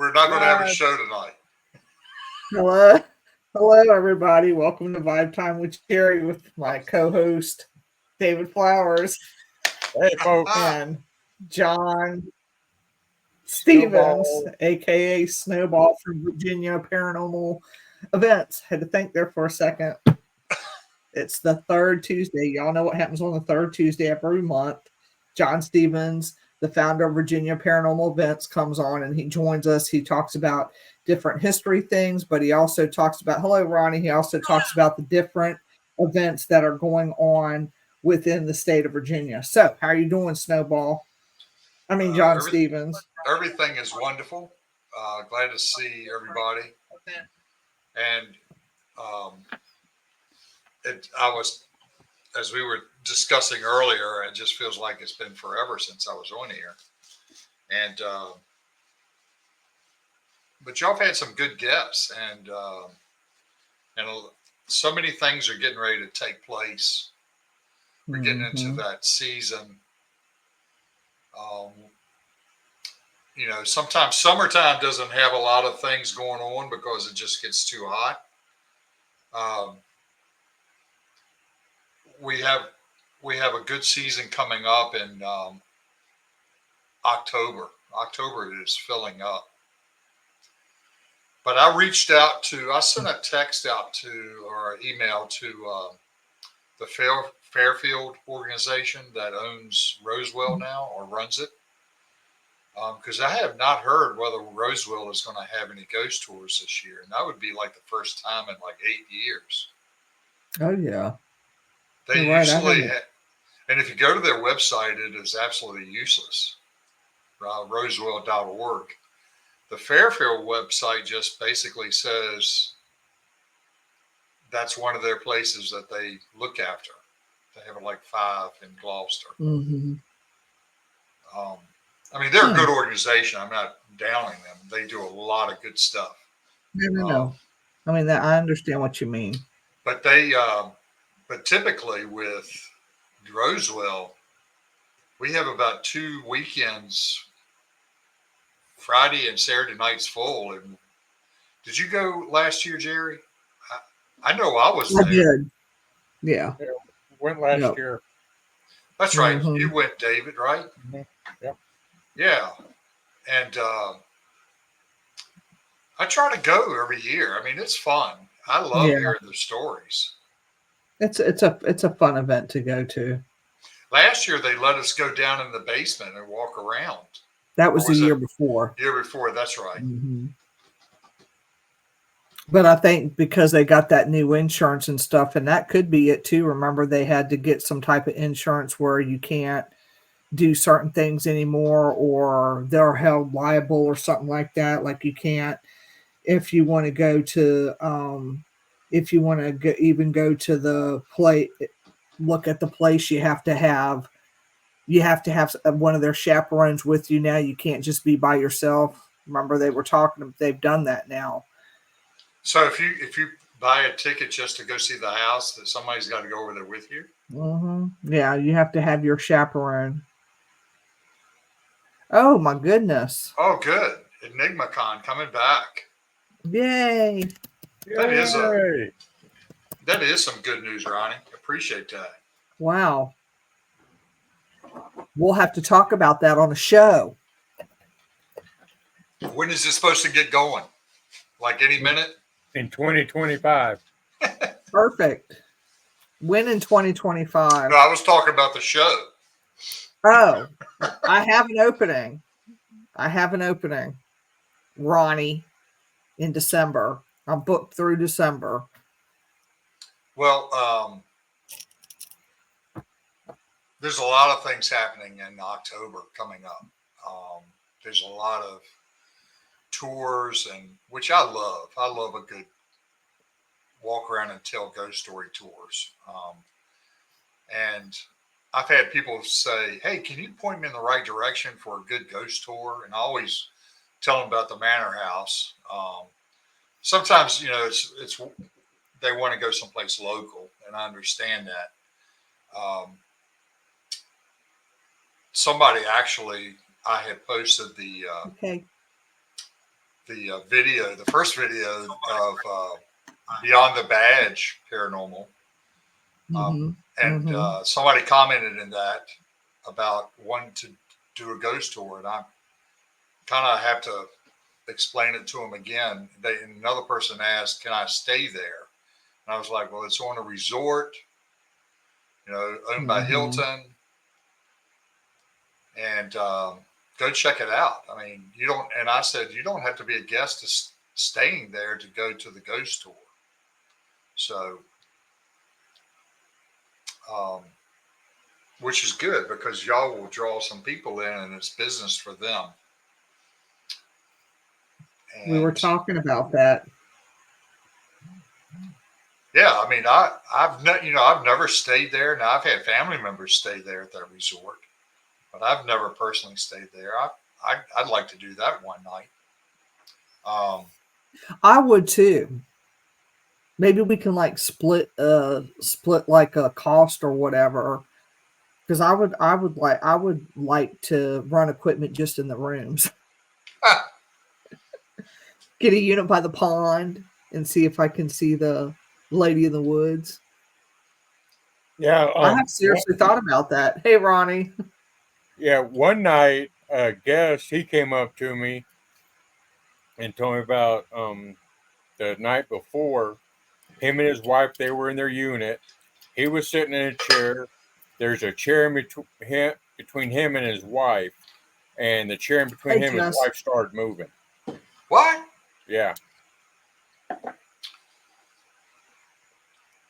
We're not going to have a show tonight. Hello, hello, everybody. Welcome to Vibe Time with Geri with my co-host David Flowers Hey, folks. and John Stevens, Snowball. aka Snowball from Virginia Paranormal Events. Had to think there for a second. It's the third Tuesday. Y'all know what happens on the third Tuesday every month. John Stevens, the founder of Virginia Paranormal Events, comes on and he joins us. He talks about different history things, but he also talks about, hello, Ronnie. He also talks about the different events that are going on within the state of Virginia. So, how are you doing, Snowball? I mean, John Stevens. Everything is wonderful. Glad to see everybody. And as we were discussing earlier, it just feels like it's been forever since I was on here. And but y'all have had some good guests, and so many things are getting ready to take place. We're getting into that season. Sometimes summertime doesn't have a lot of things going on because it just gets too hot. We have a good season coming up in October. October is filling up. But I sent a text out to, or email to the Fairfield organization that owns Roswell now, or runs it. Because I have not heard whether Roswell is going to have any ghost tours this year. And that would be like the first time in like 8 years. Oh, yeah. They usually and if you go to their website, it is absolutely useless. Roswell.org. The Fairfield website just basically says that's one of their places that they look after. They have like 5 in Gloucester. Mm-hmm. I mean, they're a good organization. I'm not downing them. They do a lot of good stuff. No. I mean, I understand what you mean. But but typically with Roswell, we have about 2 weekends, Friday and Saturday nights full. And did you go last year, Geri? I know I was there. I did. Yeah. Went last year. That's right. Mm-hmm. You went, David, right? Mm-hmm. Yep. Yeah. And I try to go every year. I mean, it's fun. I love hearing the stories. It's a fun event to go to. Last year they let us go down in the basement and walk around. That was the year before. Year before, that's right. Mm-hmm. But I think because they got that new insurance and stuff, and that could be it too. Remember, they had to get some type of insurance where you can't do certain things anymore, or they're held liable or something like that. Like you can't, if you want to go to, even go to the play, look at the place, you have to have one of their chaperones with you now. You can't just be by yourself. Remember, they've done that now. So if you buy a ticket just to go see the house, that somebody's got to go over there with you? Mm-hmm. Yeah, you have to have your chaperone. Oh, my goodness. Oh, good. EnigmaCon coming back. Yay. That is some good news, Ronnie. Appreciate that. Wow. We'll have to talk about that on a show. When is this supposed to get going? Like any minute? In 2025. Perfect. When in 2025? No, I was talking about the show. Oh, I have an opening. Ronnie, in December. I'm booked through December. Well, there's a lot of things happening in October coming up. There's a lot of tours, which I love. I love a good walk around and tell ghost story tours. And I've had people say, "Hey, can you point me in the right direction for a good ghost tour?" And I always tell them about the Manor House. Sometimes, it's they want to go someplace local, and I understand that. Somebody actually, I had posted the the video, the first video of Beyond the Badge Paranormal. Mhm. And Mhm. somebody commented in that about wanting to do a ghost tour, and I kind of have to explain it to them again. Another person asked, "Can I stay there?" And I was like, "Well, it's on a resort, owned by Mhm. Hilton, and go check it out. I mean, you don't." And I said, "You don't have to be a guest to staying there to go to the ghost tour." So, um, which is good because y'all will draw some people in, and it's business for them. We were And talking about that. yeah, I mean, I've never stayed there. Now I've had family members stay there at that resort, but I've never personally stayed there. I'd like to do that one night. Um, I would too. Maybe we can like split like a cost or whatever. Because I would like to run equipment just in the rooms. Get a unit by the pond and see if I can see the lady in the woods. Yeah. I have seriously thought about that. Hey, Ronnie. Yeah. One night, a guest, he came up to me and told me about the night before. Him and his wife, they were in their unit. He was sitting in a chair. There's a chair between him and his wife, and the chair in between Hey, him and his Jess. wife started moving. what? Yeah.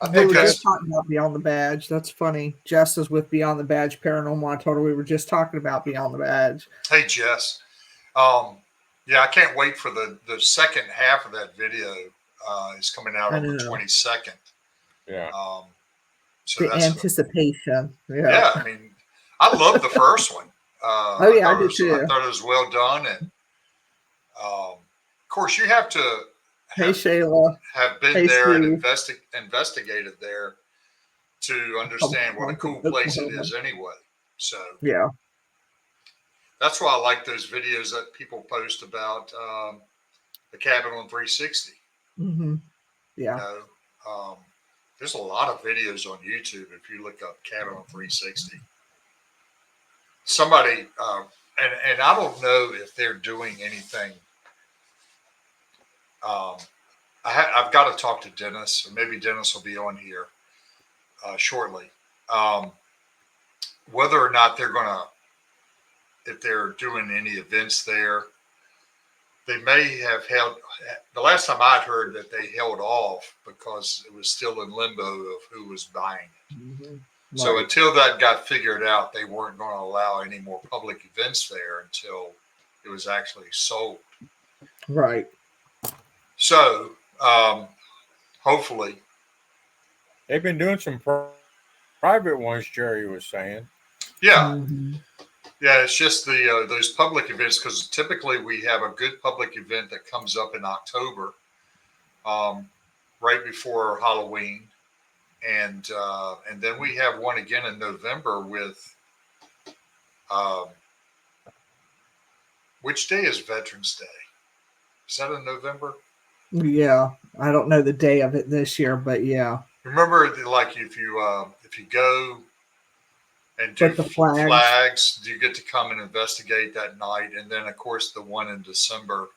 I We think were just that's talking about Beyond the Badge. That's funny. Jess is with Beyond the Badge Paranormal. I told her we were just talking about Beyond the Badge. Hey Jess. Um, yeah, I can't wait for the second half of that video. Is coming out I on the know. 22nd. Yeah. Um, so The that's anticipation. Yeah. yeah. I mean, I love the first one. Oh, I yeah, I thought it did was I too. thought it was well done, and of course you have to Hey, have Shayla. have been Hey, there and Steve. investigated there to From understand what a cool place it Oklahoma. is anyway. So Yeah. that's why I like those videos that people post about the cabin on 360. Hmm. You Yeah. know, um, there's a lot of videos on YouTube if you look up cabin on 360. Somebody, and I don't know if they're doing anything. Um, I've got to talk to Dennis, or maybe Dennis will be on here shortly. Um, whether or not they're going to, if they're doing any events there, they may have held. The last time I'd heard that they held off because it was still in limbo of who was buying it. Hmm. So Right. until that got figured out, they weren't going to allow any more public events there until it was actually sold. Right. So hopefully, They've been doing some private ones, Jerry was saying. yeah, Hmm. yeah. It's just the those public events because typically we have a good public event that comes up in October, um, right before Halloween, and then we have one again in November with um, which day is Veterans Day? Is that in November? Yeah. I don't know the day of it this year, but yeah. Remember, like if you go and do But the flags. flags, you get to come and investigate that night, and then of course the one in December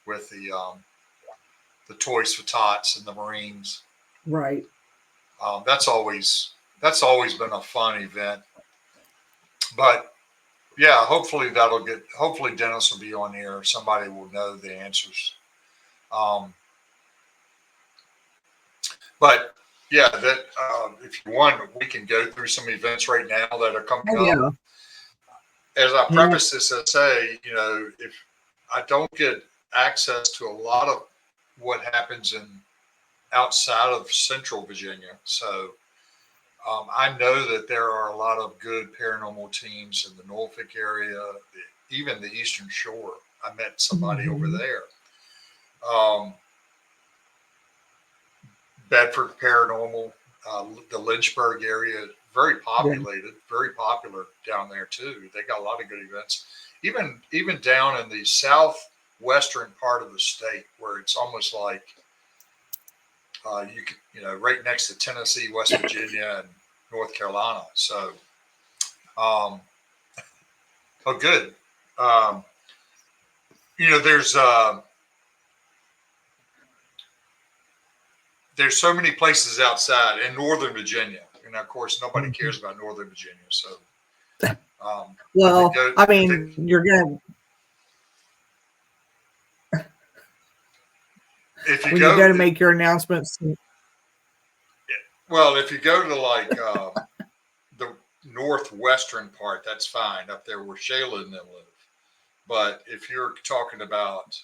with the Toys for Tots and the Marines. Right. That's always been a fun event. But yeah, hopefully Dennis will be on here. Somebody will know the answers. Um, but yeah, that if you want, we can go through some events right now that are coming Oh, up. yeah. As I Yeah. preface this, I say, if I don't get access to a lot of what happens in outside of Central Virginia, so I know that there are a lot of good paranormal teams in the Norfolk area, even the Eastern Shore. I met somebody over Hmm. there. Um, Bedford Paranormal, the Lynchburg area, very Yeah. populated, very popular down there too. They got a lot of good events. Even down in the south western part of the state where it's almost like right next to Tennessee, West Virginia, and North Carolina. So, oh, good. Um, there's so many places outside in Northern Virginia, and of course, nobody cares about Northern Virginia. So, well, I if mean, you're gonna you go to make your announcements. well, if you go to like the northwestern part, that's fine up there where Shayla and them live. But if you're talking about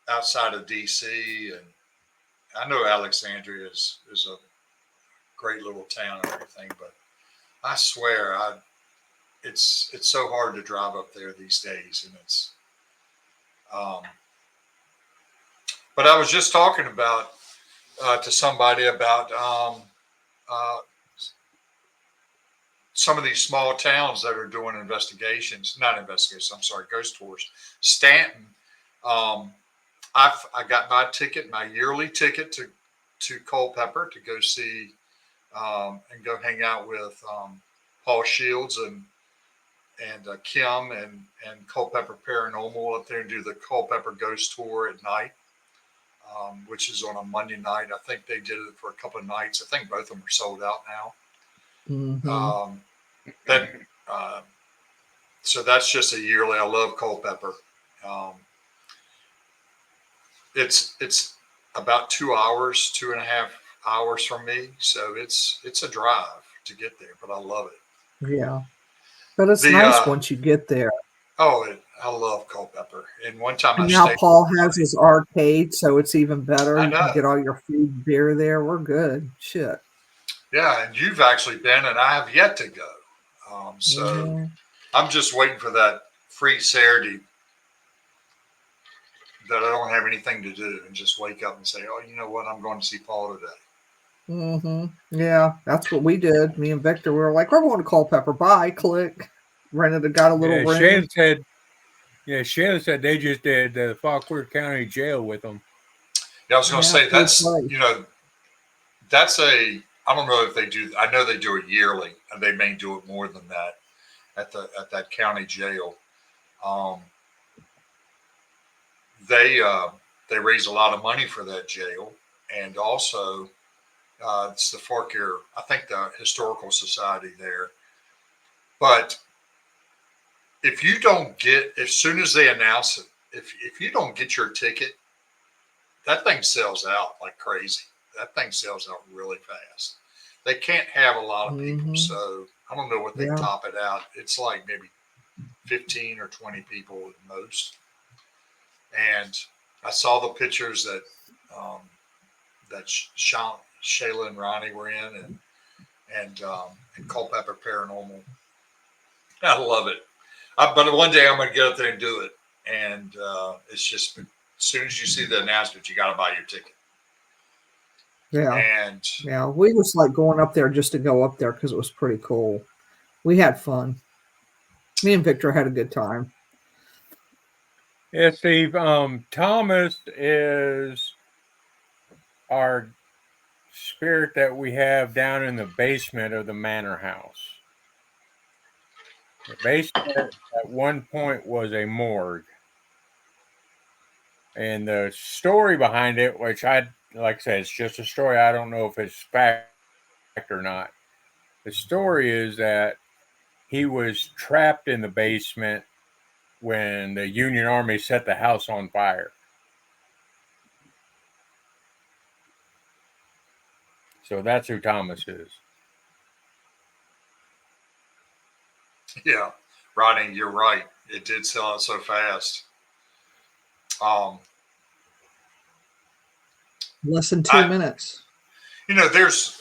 outside of DC, and I know Alexandria is a great little town and everything, but I swear it's so hard to drive up there these days, and it's but I was just talking about to somebody about some of these small towns that are doing not investigations, I'm sorry, ghost tours. Stanton, I got my yearly ticket to Culpeper to go see and go hang out with Paul Shields and Kim and Culpeper Paranormal up there and do the Culpeper Ghost Tour at night, which is on a Monday night. I think they did it for a couple of nights. I think both of them are sold out now. Mm-hmm. That so that's just a yearly. I love Culpeper. It's about 2 hours, 2.5 hours from me, so it's a drive to get there, but I love it. Yeah, but it's nice once you get there. I love Culpeper. And one time and now Paul has his arcade, so it's even better. You can get all your food, beer there. We're good. Shit. Yeah, and you've actually been, and I have yet to go. So I'm just waiting for that free Saturday that I don't have anything to do and just wake up and say, oh, you know what? I'm going to see Paul today. Mm-hmm. Yeah, that's what we did. Me and Victor, we were like, we're going to Culpeper. Bye. Click. Got a little room. Shayla said they just did the Fauquier County Jail with them. Yeah, I was going to say I don't know if they do. I know they do it yearly, and they may do it more than that at that county jail. They raise a lot of money for that jail, and also it's the Fauquier, I think the Historical Society there. But if you don't get, as soon as they announce it, if you don't get your ticket, that thing sells out like crazy. That thing sells out really fast. They can't have a lot of people, so I don't know what they top it out. It's like maybe 15 or 20 people at most. And I saw the pictures that Shayla and Ronnie were in, and Culpeper Paranormal. I love it. But one day I'm going to get up there and do it. And it's just, as soon as you see the announcement, you got to buy your ticket. Yeah. And we was like going up there just to go up there because it was pretty cool. We had fun. Me and Victor had a good time. Yeah, Steve. Thomas is our spirit that we have down in the basement of the manor house. The basement at one point was a morgue. And the story behind it, which like I said, it's just a story. I don't know if it's fact or not. The story is that he was trapped in the basement when the Union Army set the house on fire. So that's who Thomas is. Yeah, Ronnie, you're right. It did sell out so fast. Less than 2 minutes. There's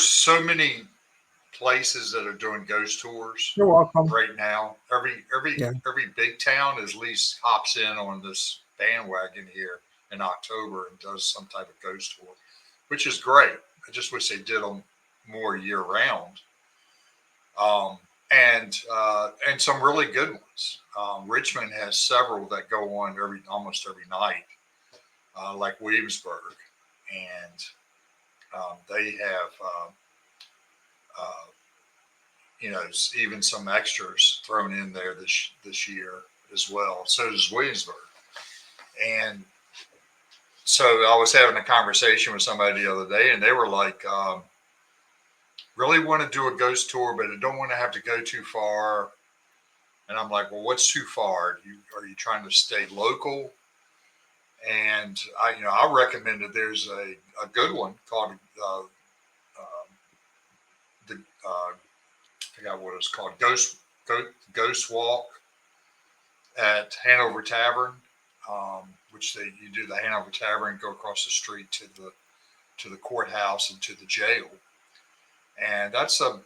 so many places that are doing ghost tours. You're welcome. Right now, every big town at least hops in on this bandwagon here in October and does some type of ghost tour, which is great. I just wish they did them more year round. and some really good ones. Richmond has several that go on almost every night, like Williamsburg, and they have uh, even some extras thrown in there this year as well. So does Williamsburg, and so I was having a conversation with somebody the other day, and they were like, really want to do a ghost tour, but I don't want to have to go too far. And I'm like, well, what's too far? Are you trying to stay local? And I recommended there's a good one called the I forgot what it's called, Ghost Walk at Hanover Tavern, which you do the Hanover Tavern, go across the street to the courthouse and to the jail, and that's a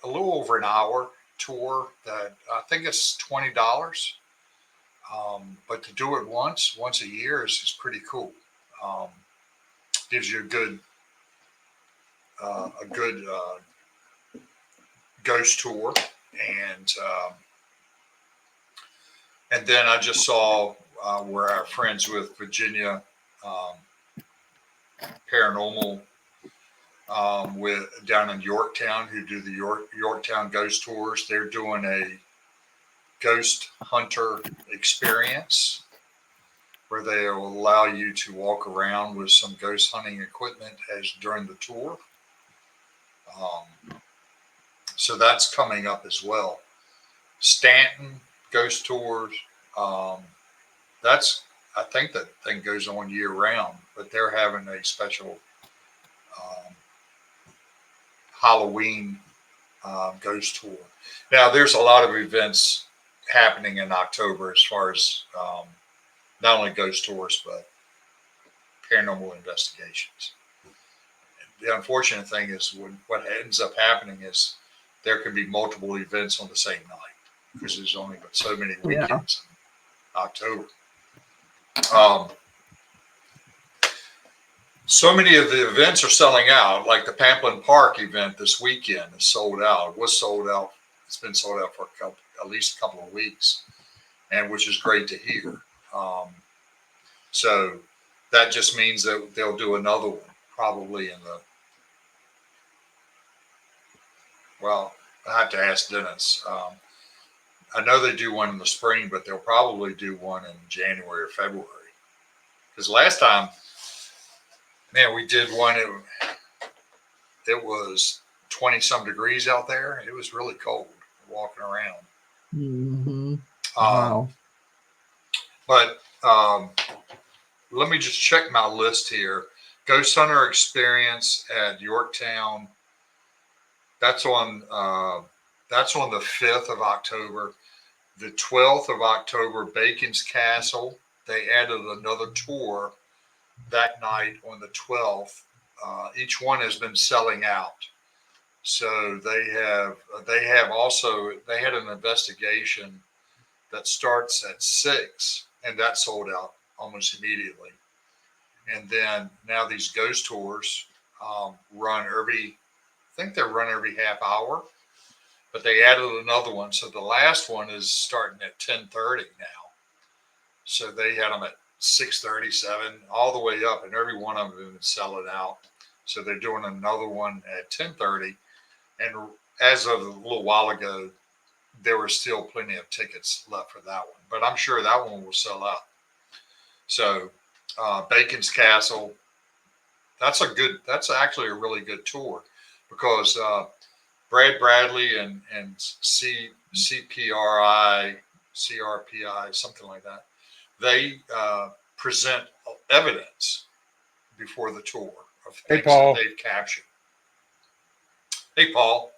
little over an hour tour that I think it's $20. But to do it once a year is pretty cool. Um, Gives you a good ghost tour, and and then I just saw where our friends with Virginia Paranormal with down in Yorktown, who do the Yorktown ghost tours. They're doing a ghost hunter experience where they will allow you to walk around with some ghost hunting equipment as during the tour. So that's coming up as well. Stanton ghost tours. That's I think that thing goes on year round, but they're having a special Halloween ghost tour. Now, there's a lot of events happening in October as far as not only ghost tours, but paranormal investigations. The unfortunate thing is what ends up happening is there can be multiple events on the same night because there's only but so many weekends in October. So many of the events are selling out, like the Pamplin Park event this weekend is sold out. It was sold out. It's been sold out for at least a couple of weeks, and which is great to hear. So that just means that they'll do another one probably well, I have to ask Dennis. I know they do one in the spring, but they'll probably do one in January or February. Because last time, man, we did one. It was 20 some degrees out there. It was really cold walking around. Mm-hmm. Wow. But let me just check my list here. Ghost Hunter Experience at Yorktown. That's on the 5th of October. The 12th of October, Bacon's Castle. They added another tour that night on the 12th. Each one has been selling out. So they had an investigation that starts at 6, and that sold out almost immediately. And then now these ghost tours run every half hour, but they added another one. So the last one is starting at 10:30 now. So they had them at 6:37 all the way up, and every one of them is selling out. So they're doing another one at 10:30. And as of a little while ago, there were still plenty of tickets left for that one, but I'm sure that one will sell out. So Bacon's Castle, that's actually a really good tour because Brad Bradley and CRPI, something like that, they present evidence before the tour of things that they've captured. Hey, Paul.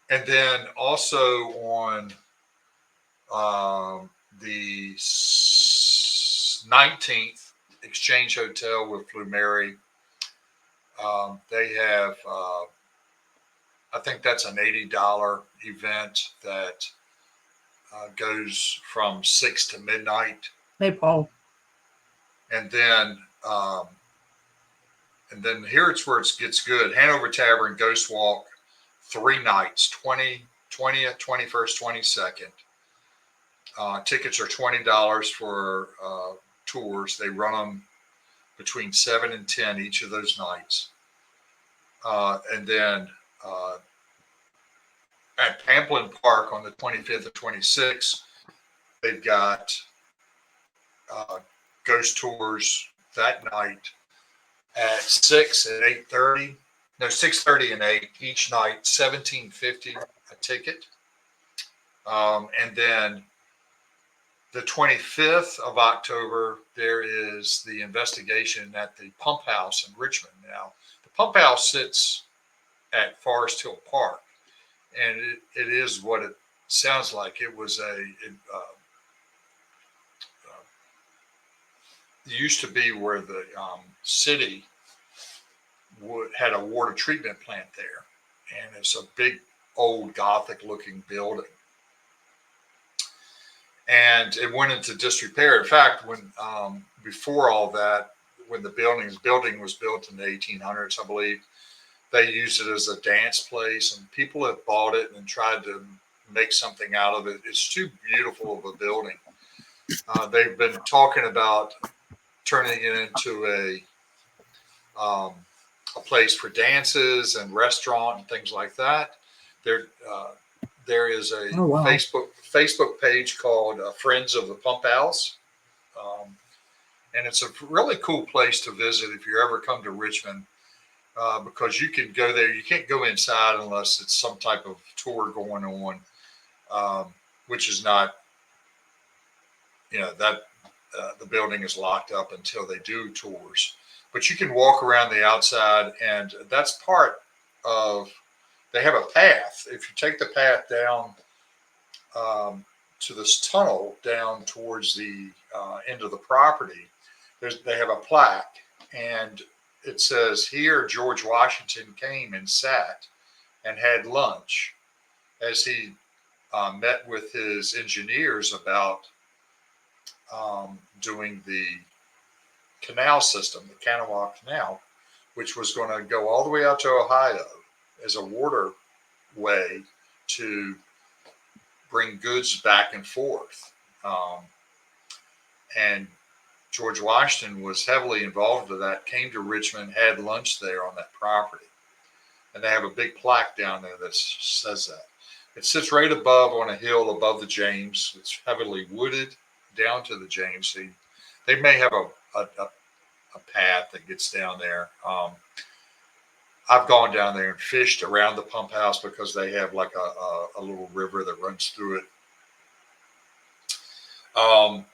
And then also on the 19th, Exchange Hotel with Flumeri. They have, I think that's an $80 event that goes from 6 to midnight. Hey, Paul. And then And then here it's where it gets good. Hanover Tavern, Ghost Walk, 3 nights, 20th, 21st, 22nd. Tickets are $20 for tours. They run them between 7 and 10 each of those nights. And then at Pamplin Park on the 25th and 26th, they've got ghost tours that night at 6 and 8:30. No, 6:30 and 8 each night, $17.50 a ticket. And then the 25th of October, there is the investigation at the Pump House in Richmond. Now, the Pump House sits at Forest Hill Park, and it is what it sounds like. It was it used to be where the city had a water treatment plant there, and it's a big old Gothic looking building. And it went into disrepair. In fact, when before all that, when the building was built in the 1800s, I believe, they used it as a dance place, and people have bought it and tried to make something out of it. It's too beautiful of a building. They've been talking about turning it into a place for dances and restaurant and things like that. There is a Facebook page called Friends of the Pump House. And it's a really cool place to visit if you ever come to Richmond, because you can go there. You can't go inside unless it's some type of tour going on, which is not, that the building is locked up until they do tours. But you can walk around the outside, and that's part of, they have a path. If you take the path down to this tunnel down towards the end of the property, they have a plaque, and it says, "Here George Washington came and sat and had lunch," as he met with his engineers about doing the canal system, the Kanawha Canal, which was going to go all the way out to Ohio as a waterway to bring goods back and forth. And George Washington was heavily involved with that, came to Richmond, had lunch there on that property. And they have a big plaque down there that says that. It sits right above on a hill above the James. It's heavily wooded down to the James. So they may have a path that gets down there. I've gone down there and fished around the pump house because they have like a little river that runs through it.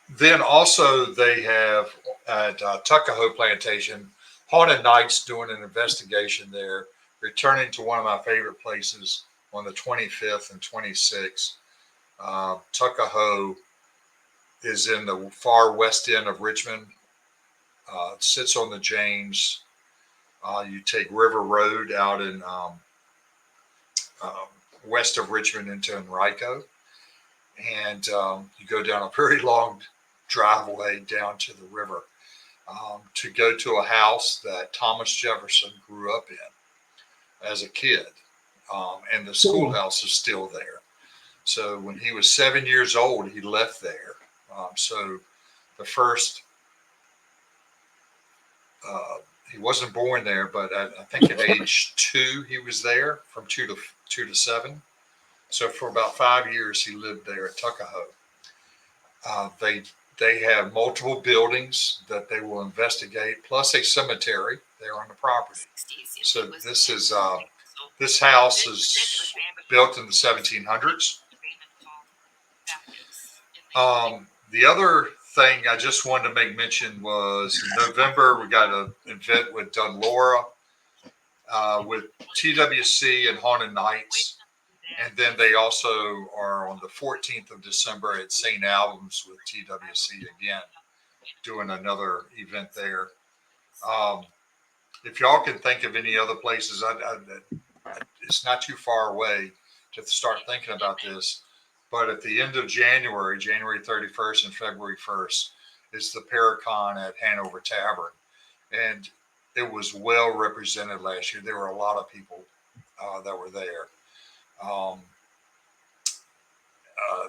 Then also they have at Tuckahoe Plantation, Haunted Nights doing an investigation there, returning to one of my favorite places on the 25th and 26th. Tuckahoe is in the far west end of Richmond. It sits on the James. You take River Road out in west of Richmond into Enrico, and you go down a very long driveway down to the river to go to a house that Thomas Jefferson grew up in as a kid, and the schoolhouse is still there. So when he was 7 years old, he left there. So the first, he wasn't born there, but I think at age 2 he was there, from 2 to 7. So for about 5 years he lived there at Tuckahoe. They have multiple buildings that they will investigate, plus a cemetery there on the property. So this house is built in the 1700s. The other thing I just wanted to make mention was in November we got an event with Dunlora, with TWC and Haunted Nights. And then they also are on the 14th of December at St. Albans with TWC again, doing another event there. If y'all can think of any other places, it's not too far away to start thinking about this. But at the end of January 31st and February 1st, is the Paracon at Hanover Tavern. And it was well represented last year. There were a lot of people that were there. Um, uh,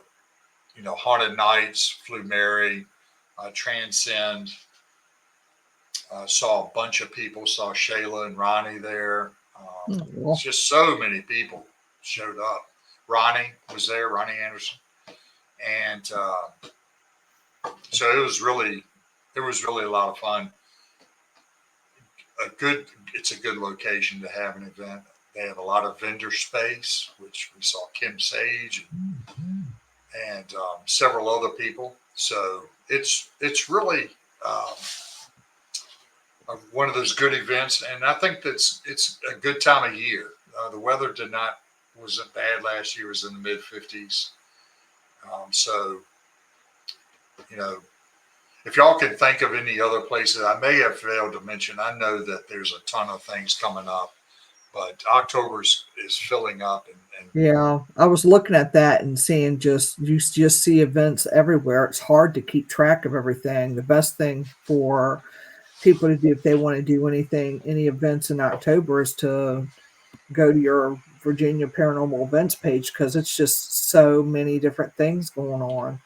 Haunted Nights, Flew Mary, Transcend. Saw a bunch of people. Saw Shayla and Ronnie there. It's Well, just so many people showed up. Ronnie was there. Ronnie Anderson, and so it was really a lot of fun. It's a good location to have an event. They have a lot of vendor space, which we saw Kim Sage and several other people. So it's really one of those good events, and I think it's a good time of year. The weather wasn't bad last year; it was in the mid 50s. So you know, if y'all can think of any other places, I may have failed to mention. I know that there's a ton of things coming up, but October is filling up, and yeah, I was looking at that and seeing you just see events everywhere. It's hard to keep track of everything. The best thing for people to do if they want to do any events in October is to go to your Virginia Paranormal Events page because it's just so many different things going on.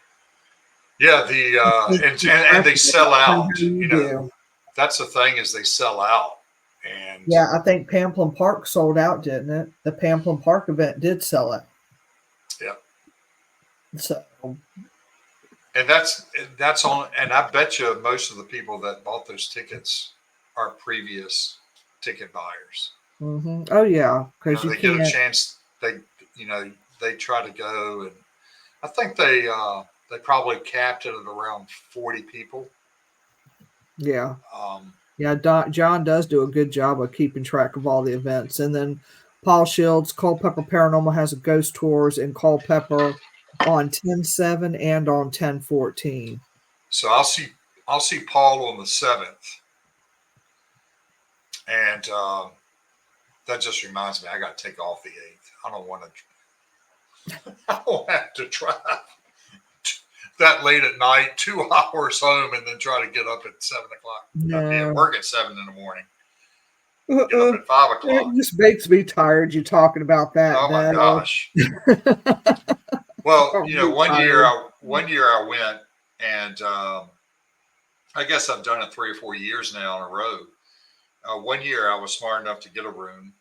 yeah, the You keep and track they of it. I sell don't know out. how you do. That's the thing is they sell out, and Yeah, I think Pamplin Park sold out, didn't it? The Pamplin Park event did sell out. yeah, So, and that's on. And I bet you most of the people that bought those tickets are previous ticket buyers. oh yeah, because you They get a can't. chance. You know, they try to go, and I think they probably capped it at around 40 people. Yeah, Um, yeah. John does do a good job of keeping track of all the events, and then Paul Shields, Culpeper Paranormal has a ghost tours in Culpeper on 10/7 and on 10/14. so I'll see Paul on the 7th, and that just reminds me I got to take off the 8th. I don't want to. I don't have to drive that late at night, 2 hours home, and then try to get up at 7 o'clock. Be at No, work at 7 in the morning. Get up uh-uh. at 5 o'clock. It just makes me tired. You talking about that? Oh my No, gosh. Well, I'm really tired. one year I went, and I guess I've done it 3 or 4 years now in a row. One year I was smart enough to get a room,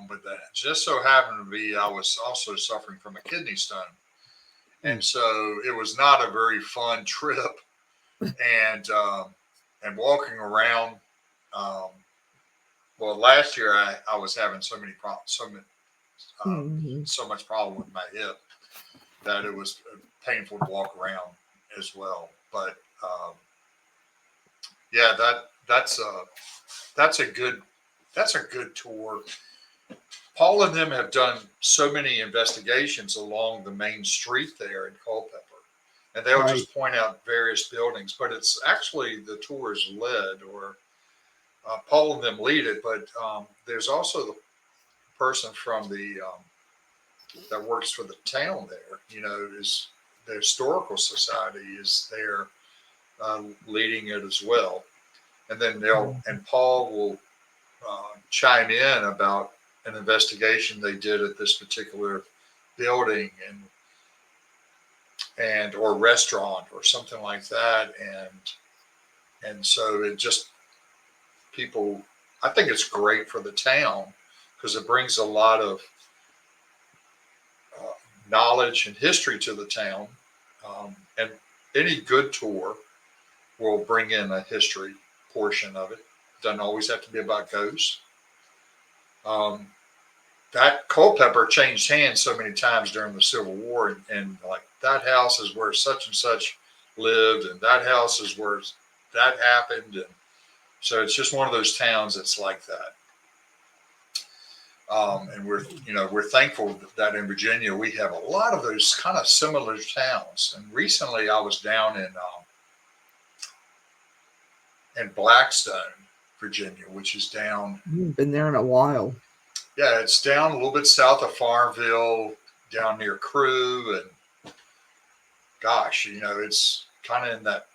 but that just so happened to be I was also suffering from a kidney stone, and so it was not a very fun trip. And walking around. Um, well, last year I was having so many problems, Mhm. so much problem with my hip that it was painful to walk around as well. But yeah, that's a good that's a good tour. Paul and them have done so many investigations along the main street there in Culpeper, and they'll Right. just point out various buildings. But it's actually the tour is led, or Paul and them lead it. But there's also the person from the that works for the town there. Is the historical society is there leading it as well, and then Paul will chime in about an investigation they did at this particular building and or restaurant or something like that, and so it just people. I think it's great for the town because it brings a lot of knowledge and history to the town, and any good tour will bring in a history portion of it. Doesn't always have to be about ghosts. Um, that Culpeper changed hands so many times during the Civil War, and like that house is where such and such lived, and that house is where that happened, and so it's just one of those towns that's like that. And we're thankful that in Virginia we have a lot of those kind of similar towns. And recently I was down in Blackstone, Virginia, which is down. Been there in a while. Yeah, it's down a little bit south of Farmville, down near Crewe, and gosh, it's kind of in that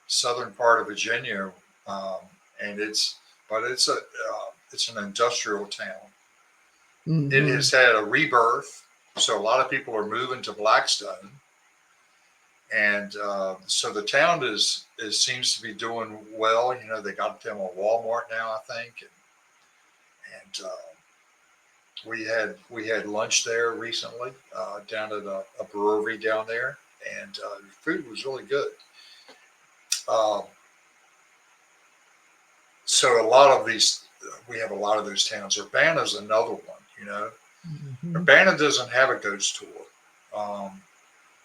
southern part of Virginia, um, and it's but it's an industrial town. Mhm. It has had a rebirth, so a lot of people are moving to Blackstone, and so the town is seems to be doing well. You know, they got them a Walmart now, I think, and we had lunch there recently down at a brewery down there, and the food was really good. Um, so a lot of these, we have a lot of those towns. Urbana's another one. You know, Mhm. Urbana doesn't have a ghost tour,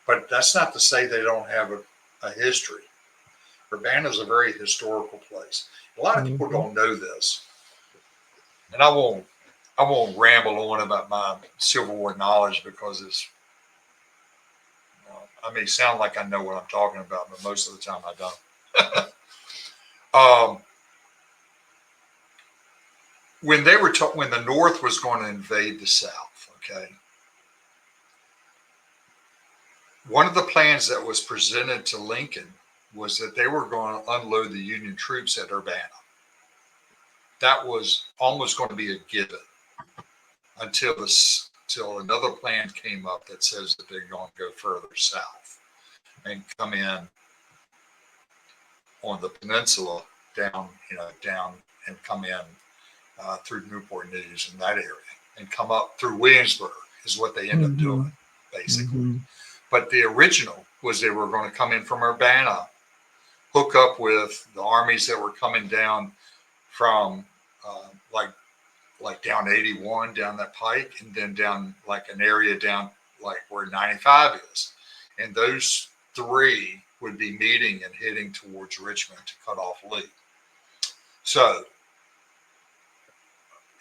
but that's not to say they don't have a history. Urbana is a very historical place. A lot of people Mhm. don't know this, and I won't ramble on about my Civil War knowledge because it's I may sound like I know what I'm talking about, but most of the time I don't. When they were when the North was going to invade the South, okay, one of the plans that was presented to Lincoln was that they were going to unload the Union troops at Urbana. That was almost going to be a given until another plan came up that says that they're going to go further south and come in on the peninsula down, down and come in through Newport News in that area and come up through Williamsburg is what they end up doing, basically. Mhm. But the original was they were going to come in from Urbana, hook up with the armies that were coming down from like down 81 down that pike, and then down like an area down like where 95 is, and those three would be meeting and heading towards Richmond to cut off Lee. So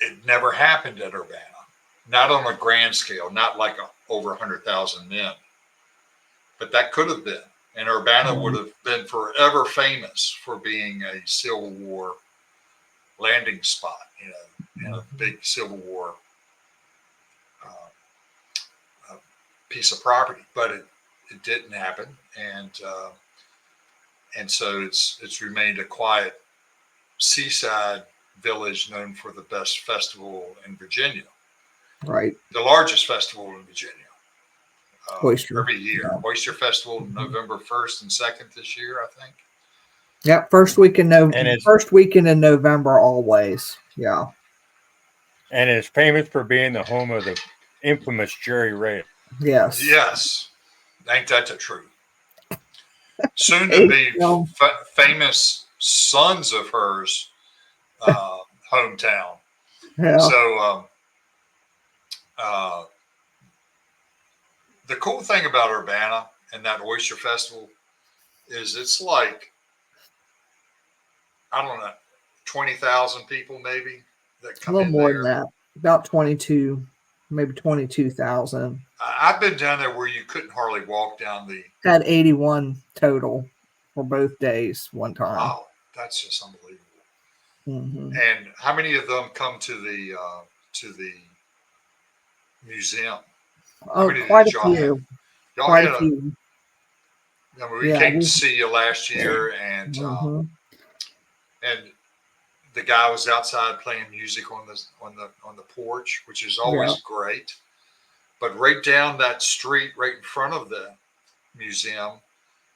it never happened at Urbana, not on a grand scale, not like over 100,000 men, but that could have been. And Urbana would have been forever famous for being a Civil War landing spot, and a big Civil War piece of property. But it didn't happen, and so it's remained a quiet seaside village known for the best festival in Virginia, Right. the largest festival in Virginia. Oyster. Every year. Yeah. Oyster Festival, November 1st and 2nd this year, I think. Yep. First weekend in November always. Yeah. And it's famous for being the home of the infamous Jerry Ray. Yes. Yes. Ain't that the truth? Soon to be famous sons of hers hometown. Yeah. So the cool thing about Urbana and that Oyster Festival is it's like, I don't know, 20,000 people maybe that A come little in more there. than that. About 22, maybe 22,000. I've been down there where you couldn't hardly walk down the. Had 81 total for both days one time. Wow, that's just unbelievable. Mm-hmm. And how many of them come to the museum? Oh, quite a few. Y'all Quite had a few. I mean, we came to see you last year, and Mm-hmm. and the guy was outside playing music on the porch, which is always great. But right down that street, right in front of the museum,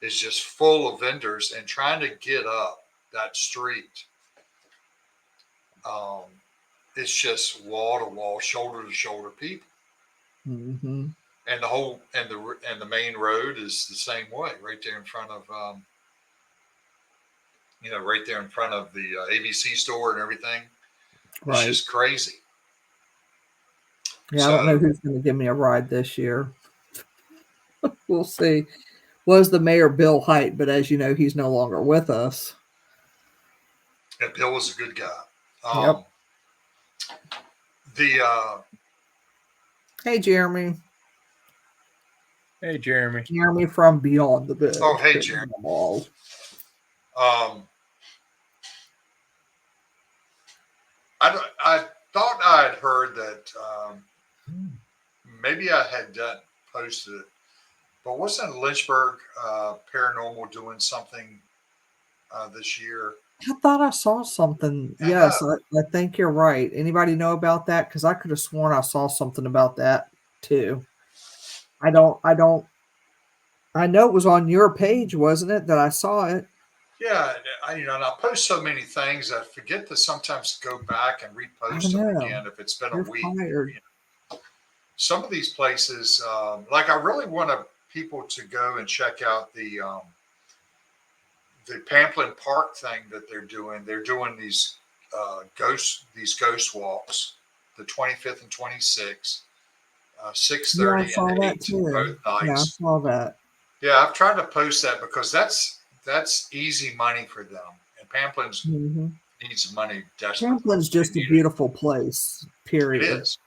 is just full of vendors, and trying to get up that street, it's just wall to wall, shoulder to shoulder people. Mm-hmm. And the main road is the same way, right there in front of right there in front of the ABC store and everything. Right. It's just crazy. Yeah, I don't know who's going to give me a ride this year. We'll see. Was the mayor Bill Hite, but as you know, he's no longer with us. Yeah, Bill was a good guy. Yep. Hey, Jeremy. Hey, Jeremy. Jeremy from Beyond the Bid. Oh, hey, Jeremy. I thought I had heard that maybe I had posted it, but wasn't Lynchburg Paranormal doing something this year? I thought I saw something. I know. Yes, I think you're right. Anybody know about that? Because I could have sworn I saw something about that too. I don't. I know it was on your page, wasn't it? That I saw it. Yeah, and I post so many things, I forget to sometimes go back and I repost them know. again if it's been a You're week. fired. Some of these places, like I really want people to go and check out the Pamplin Park thing that they're doing. They're doing these ghost walks, the 25th and 26th, Yeah, I 6:30 and saw that 8 too. both Yeah, I nights. saw that. Yeah, I've tried to post that because that's easy money for them, and Pamplin's Hmm. needs money desperately. Pamplin's They just a need it. beautiful place. It Period. is.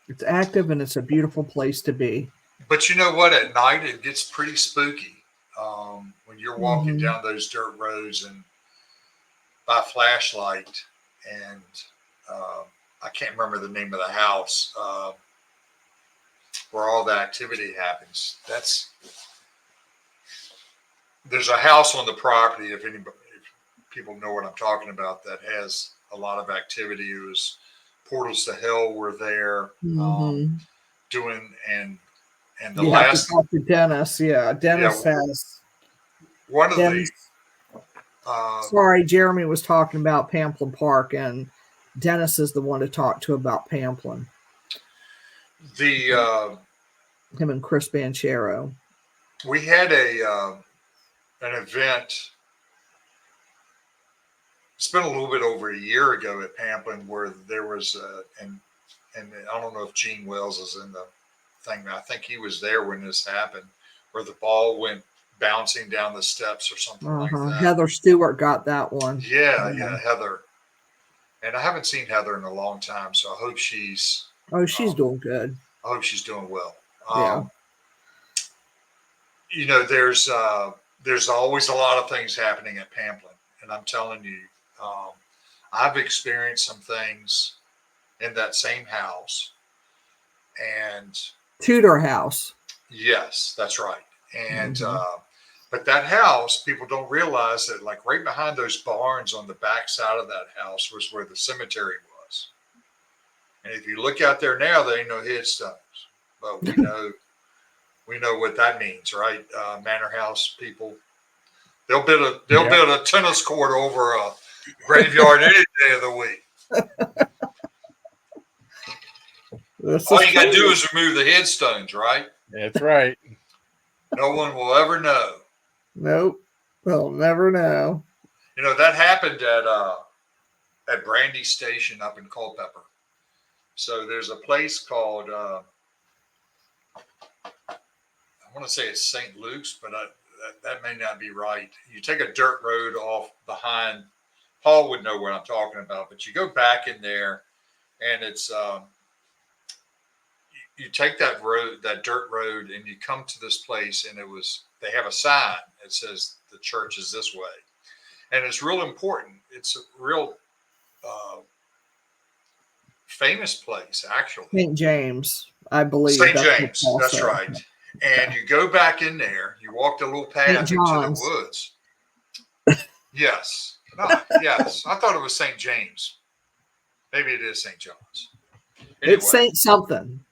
It's active and it's a beautiful place to be. But you know what? At night, it gets pretty spooky when you're walking Hmm. down those dirt roads and by flashlight. And uh, I can't remember the name of the house where all the activity happens. There's a house on the property. If people know what I'm talking about, that has a lot of activity. It was Portals to Hell were there Hmm. doing and the You have to last talk to Dennis. Yeah, yeah one of the Dennis. uh, Sorry, Jeremy was talking about Pamplin Park, and Dennis is the one to talk to about Pamplin. the Him and Chris Banchero. we had an event. It's been a little bit over a year ago at Pamplin where there was and I don't know if Gene Wells is in the thing. I think he was there when this happened, where the ball went bouncing down the steps or something like that. Heather Stewart got that one. Yeah, Heather. And I haven't seen Heather in a long time, so Oh, she's um, doing good. I hope she's doing well. Yeah. There's always a lot of things happening at Pamplin, and I'm telling you, um, I've experienced some things in that same house, and Tudor House. yes, that's right. And Hmm. but that house, people don't realize that, like right behind those barns on the back side of that house was where the cemetery was. And if you look out there now, there ain't no headstones, but we know what that means, right? Manor House people, they'll Yep. build a tennis court over a graveyard any day of the week. This All is you got to do true. is remove the headstones, right? That's right. No one will ever know. Nope. They'll never know. That happened at Brandy Station up in Culpeper. So there's a place called I want to say it's St. Luke's, but that may not be right. You take a dirt road off behind. Paul would know what I'm talking about, but you go back in there, and it's you take that road, that dirt road, and you come to this place, and they have a sign that says the church is this way, and it's real important. It's a real uh, famous place, actually. St. James, I believe. St. That's what James, Paul that's said. right. And Okay. you go back in there, you walk the little St. path into the John's. woods. Yes. No, yes. I thought it was St. James. Maybe it is St. John's. It's Anyway, Saint something.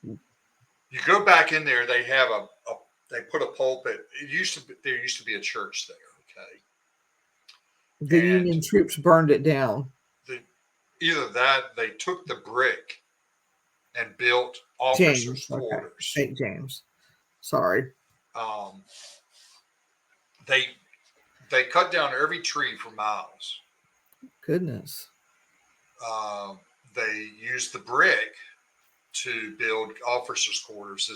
you go back in there, they put a pulpit. There used to be a church there, The okay? And Union troops burned it down. the either that they took the brick and built officers' James. Okay. quarters. St. James. Sorry. Um, they they cut down every tree for miles. Goodness. Uh, they used the brick to build officers' quarters.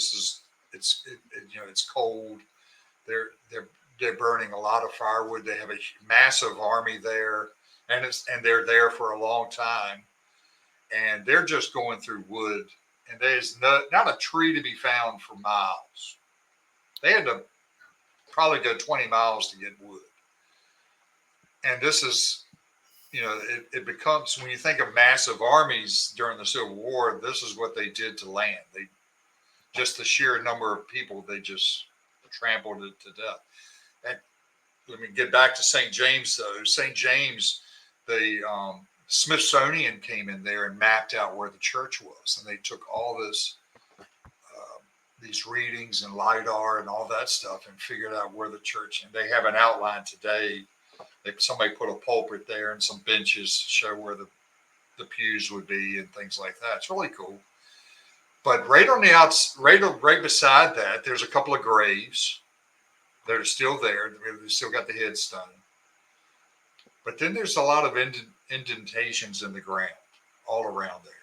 It's cold. They're they're they're burning a lot of firewood. They have a massive army there, and they're there for a long time. And they're just going through wood, and there's not a tree to be found for miles. They had to probably go 20 miles to get wood. And this is, it becomes, when you think of massive armies during the Civil War, this is what they did to land. Just the sheer number of people, they just trampled it to death. And let me get back to St. James though. St. James, the Smithsonian came in there and mapped out where the church was, and they took all these readings and LiDAR and all that stuff and figured out where the church. And they have an outline today. Somebody put a pulpit there and some benches show where the pews would be and things like that. It's really cool. But right on the right beside that, there's a couple of graves that are still there. They still got the headstone. But then there's a lot of indentations in the ground all around there.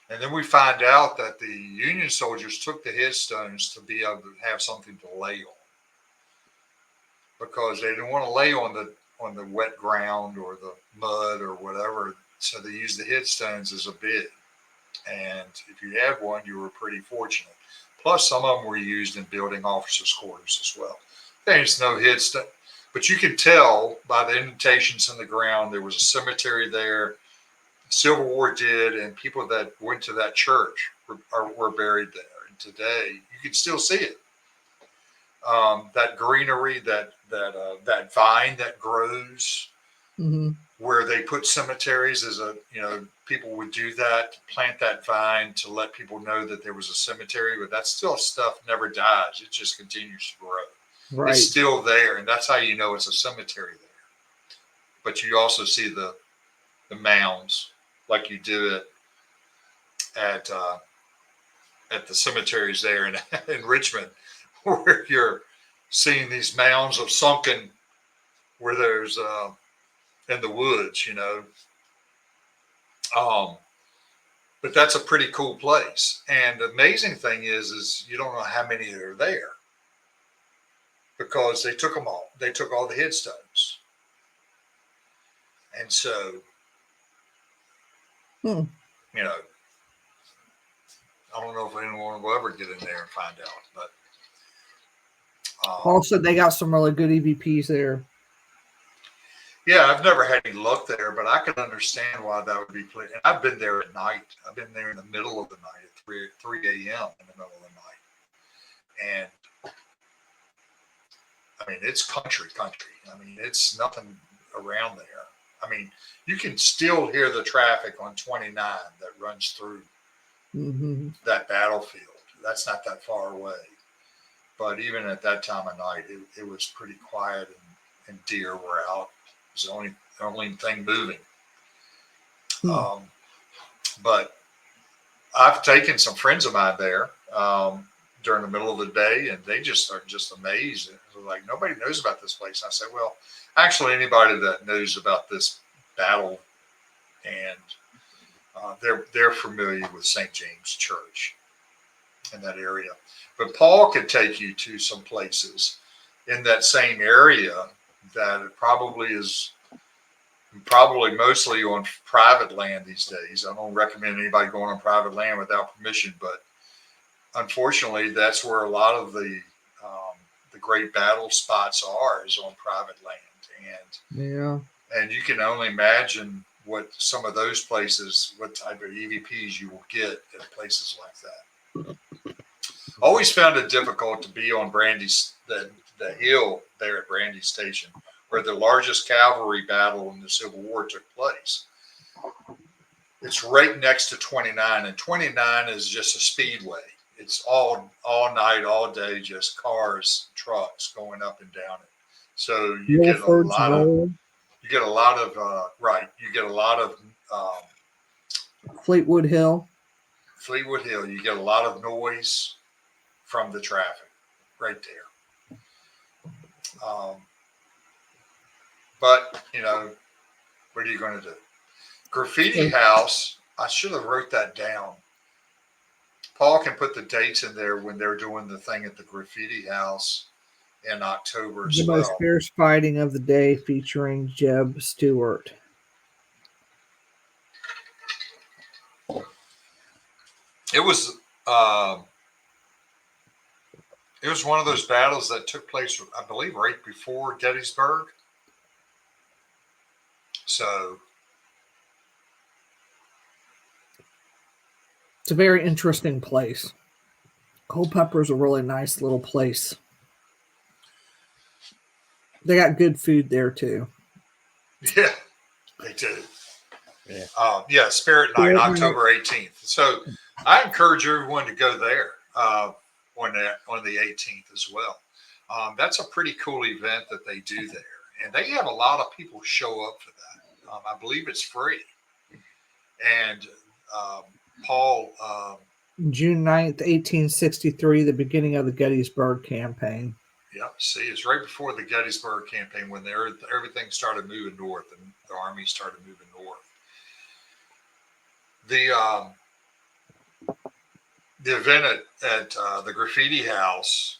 And then we find out that the Union soldiers took the headstones to be able to have something to lay on, because they didn't want to lay on the wet ground or the mud or whatever. So they used the headstones as a bed. And if you had one, you were pretty fortunate. Plus, some of them were used in building officers' quarters as well. There's no headstone, but you can tell by the indentations in the ground there was a cemetery there. Civil War did, and people that went to that church were buried there. And today, you can still see it. That greenery, that vine that grows, where they put cemeteries people would do that, plant that vine to let people know that there was a cemetery, but that still stuff never dies. It just continues to grow. Right. It's still there, and that's how you know it's a cemetery there. But you also see the mounds, like you do it at the cemeteries there in Richmond, where you're seeing these mounds of sunken, where there's in the woods, but that's a pretty cool place. And the amazing thing is you don't know how many are there, because they took them all. They took all the headstones. And so, I don't know if anyone will ever get in there and find out, but also they got some really good EVPs there. Yeah, I've never had any luck there, but I can understand why that would be played. And I've been there at night. I've been there in the middle of the night at 3 a.m. in the middle of the night. And I mean, it's country. I mean, it's nothing around there. I mean, you can still hear the traffic on 29 that runs through that battlefield. That's not that far away. But even at that time of night, it was pretty quiet, and deer were out. It was the only thing moving. But I've taken some friends of mine there during the middle of the day, and they just are just amazed. They're like, nobody knows about this place. And I said, well, actually, anybody that knows about this battle, and they're familiar with St. James Church in that area. But Paul could take you to some places in that same area that it probably mostly on private land these days. I don't recommend anybody going on private land without permission, but unfortunately, that's where a lot of the great battle spots is on private land. And you can only imagine what some of those places, what type of EVPs you will get at places like that. Always found it difficult to be on Brandy's, the hill there at Brandy Station, where the largest cavalry battle in the Civil War took place. It's right next to 29, and 29 is just a speedway. It's all night, all day, just cars, trucks going up and down it. So you get a lot of Fleetwood Hill. You get a lot of noise from the traffic right there. But what are you going to do? Graffiti House. I should have wrote that down. Paul can put the dates in there when they're doing the thing at the Graffiti House in October as well. The most fierce fighting of the day, featuring Jeb Stewart. It was one of those battles that took place, I believe, right before Gettysburg. So it's a very interesting place. Culpeper is a really nice little place. They got good food there too. Yeah, they do. Yeah. Spirit Night, Spirit Night. October 18th. So I encourage everyone to go there on the 18th as well. That's a pretty cool event that they do there, and they have a lot of people show up for that. I believe it's free. And Paul, June 9th, 1863, the beginning of the Gettysburg Campaign. yep, see, it's right before the Gettysburg campaign when everything started moving north and the army started moving north. The event at the graffiti house,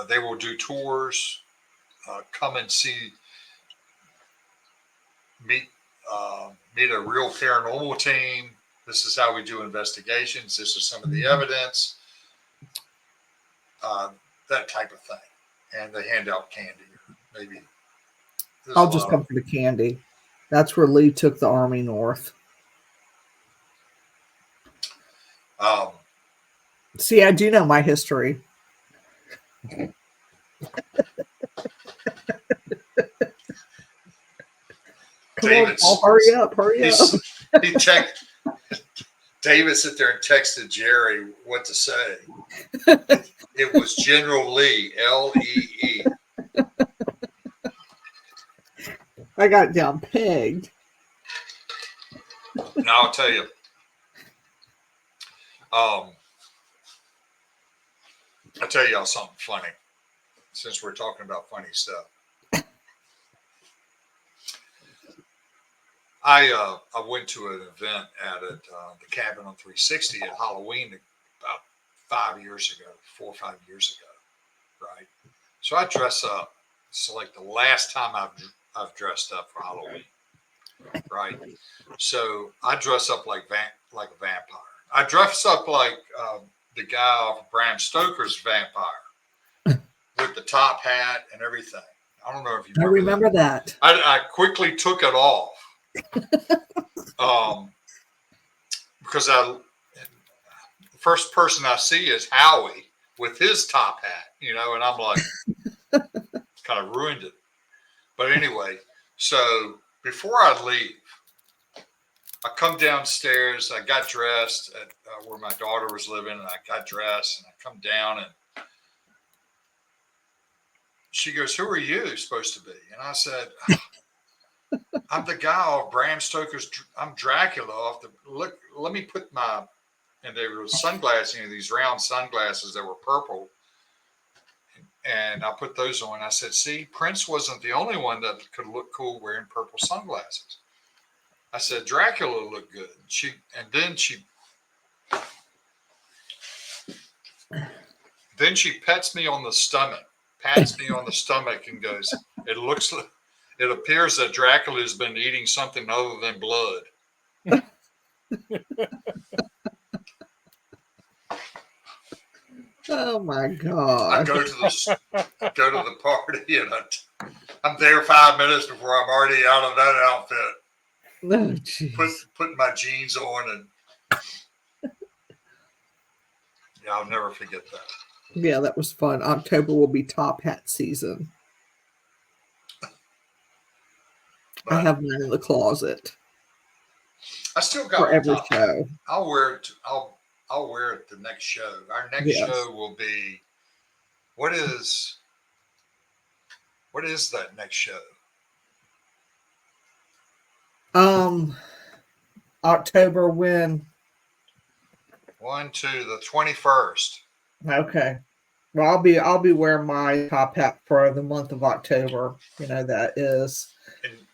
they will do tours, come and see, meet a real paranormal team. This is how we do investigations. This is some of the evidence, that type of thing. And they hand out candy. Maybe I'll just come for the candy. That's where Lee took the army north. See, I do know my history. Come on, Paul, hurry up. David sit there and texted Jerry what to say. It was General Lee, Lee. I got it down pegged. Now I'll tell you. I'll tell y'all something funny, since we're talking about funny stuff. I went to an event at the Cabin on 360 at Halloween about 4 or 5 years ago, right? So I dress up. It's like the last time I've dressed up for Halloween, right? So I dress up like a vampire. I dress up like the guy off Bram Stoker's Vampire with the top hat and everything. I don't know if you remember that. I quickly took it off. Because the first person I see is Howie with his top hat, and I'm like, kind of ruined it. But anyway, so before I leave, I come downstairs. I got dressed at where my daughter was living, and I got dressed, and I come down, and she goes, "Who are you supposed to be?" And I said, "I'm the guy off Bram Stoker's. I'm Dracula off the look. Let me put my," and there were sunglasses, these round sunglasses that were purple, and I put those on. I said, "See, Prince wasn't the only one that could look cool wearing purple sunglasses." I said, "Dracula looked good." Then she pats me on the stomach, and goes, "It appears that Dracula has been eating something other than blood." Oh my God! I go to the party, and I'm there 5 minutes before I'm already out of that outfit. Oh, putting my jeans on, and yeah, I'll never forget that. Yeah, that was fun. October will be top hat season. But I have mine in the closet. I still got for every show. I'll wear it. I'll wear it the next show. Our next show will be. What is that next show? October when? 1 to the 21st. Okay. Well, I'll be wearing my top hat for the month of October. That is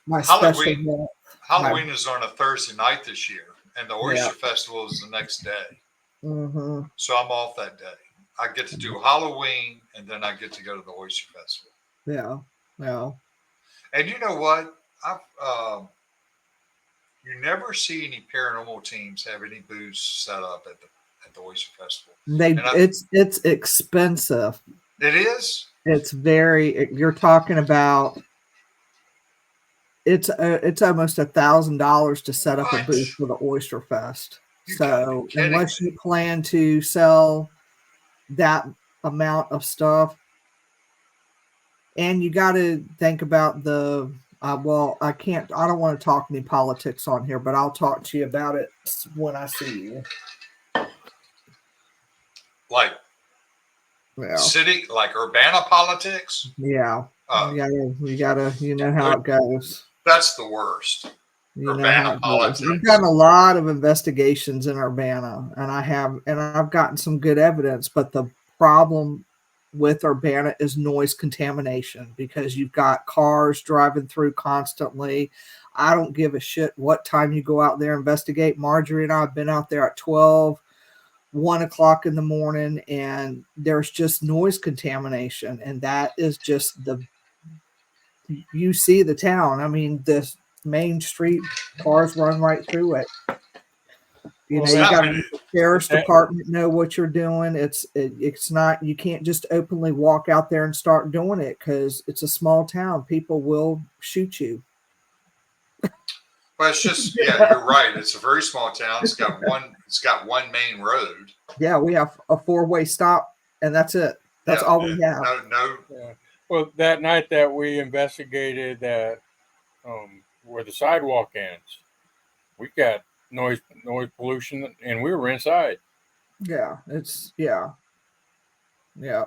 my special month. Halloween is on a Thursday night this year, and the Oyster Festival is the next day. Mm-hmm. So I'm off that day. I get to do Halloween, and then I get to go to the Oyster Festival. Yeah. And you know what? You never see any paranormal teams have any booths set up at the Oyster Festival. It's expensive. It is. It's very. You're talking about. It's almost $1,000 to set up a booth for the Oyster Fest. So unless you plan to sell that amount of stuff, And you got to think about the well, I don't want to talk any politics on here, but I'll talk to you about it when I see you. Like Yeah. city, like Urbana politics. Yeah. Uh, You gotta, you know how it goes. that's the worst. You know how Urbana it goes. I've politics. gotten a lot of investigations in Urbana, and I've gotten some good evidence, but the problem with Urbana is noise contamination because you've got cars driving through constantly. I don't give a shit what time you go out there and investigate. Marjorie and I have been out there at 12, 1 o'clock in the morning, and there's just noise contamination, and that is just you see the town. I mean, this main street, cars run right through it. You know, See, you I got to mean, let the sheriff's department know what you're doing. It's not, you can't just openly walk out there and start doing it because it's a small town. People will shoot you. but it's just you're right. It's a very small town. It's got one main road. Yeah, we have a 4-way stop, and that's it. That's Yeah, all we have. no. Yeah. Well, that night that we investigated that where the sidewalk ends, we got noise pollution, and we were inside. Yeah, yeah.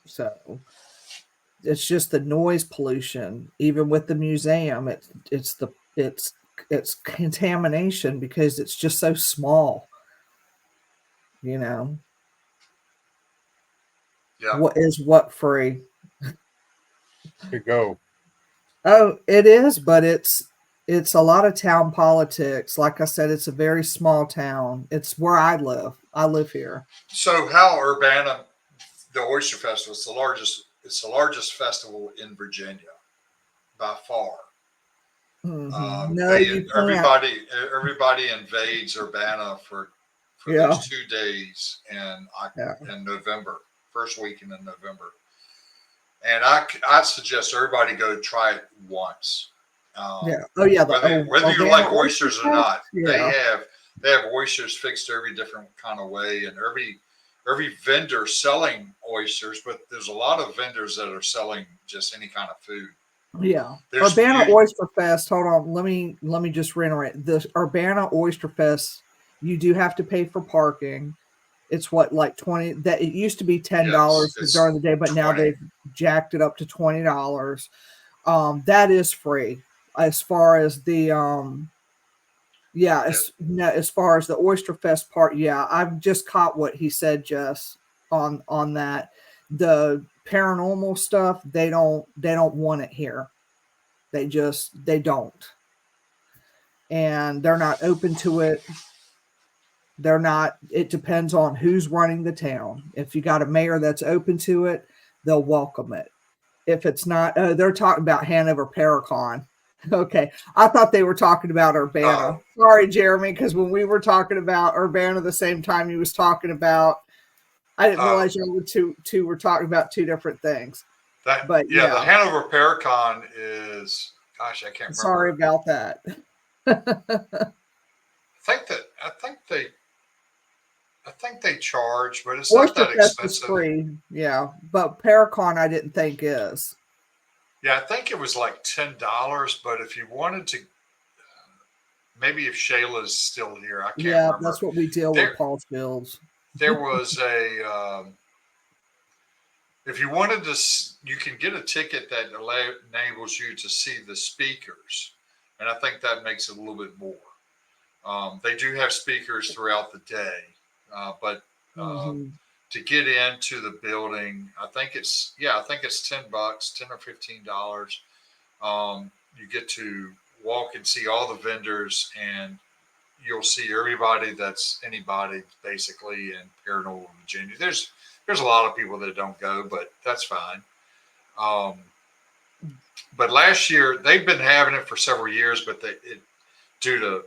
So it's just the noise pollution. Even with the museum, it's contamination because it's just so small. You know, Yeah. what is what free? To go. Oh, it is, but it's a lot of town politics. Like I said, it's a very small town. It's where I live. I live here. So how Urbana, the Oyster Festival, it's the largest. It's the largest festival in Virginia by far. No, you can't. Everybody invades Urbana for Yeah, those 2 days yeah, in November, first weekend in November. And I suggest everybody go try it once. yeah. Oh, yeah. The Whether you Urbana like Oyster oysters or Fest. not, Yeah, they have oysters fixed every different kind of way, and every vendor selling oysters, but there's a lot of vendors that are selling just any kind of food. yeah. There's Urbana you, Oyster Fest. Hold on. Let me just reiterate. The Urbana Oyster Fest. You do have to pay for parking. It's what, like 20, that it used to be $10 it's during the day, but now 20. they've jacked it up to $20. That is free. As far as the yeah, Yeah. as far as the Oyster Fest part, yeah, I've just caught what he said, Jess, on that. The paranormal stuff, they don't want it here. They don't. And they're not open to it. They're not, it depends on who's running the town. If you got a mayor that's open to it, they'll welcome it. If it's not, they're talking about Hanover Paracon. Okay. I thought they were talking about Urbana. Sorry, Jeremy, because when we were talking about Urbana the same time he was talking about, I didn't realize you were two were talking about two different things. But The yeah, Hanover Paracon is, gosh, I can't remember. sorry about that. I think they charge, but it's not Oyster that Fest is expensive. free, yeah, but Paracon I didn't think is. Yeah, I think it was like $10, but if you wanted to, maybe if Shayla's still here, I can't Yeah, remember. that's what we deal with, Paul Fields. There was if you wanted to, you can get a ticket that enables you to see the speakers, and I think that makes it a little bit more. They do have speakers throughout the day, but to get into the building, I think it's $10, $10 or $15. You get to walk and see all the vendors, and you'll see everybody that's anybody basically in paranormal Virginia. There's a lot of people that don't go, but that's fine. But last year they've been having it for several years, but due to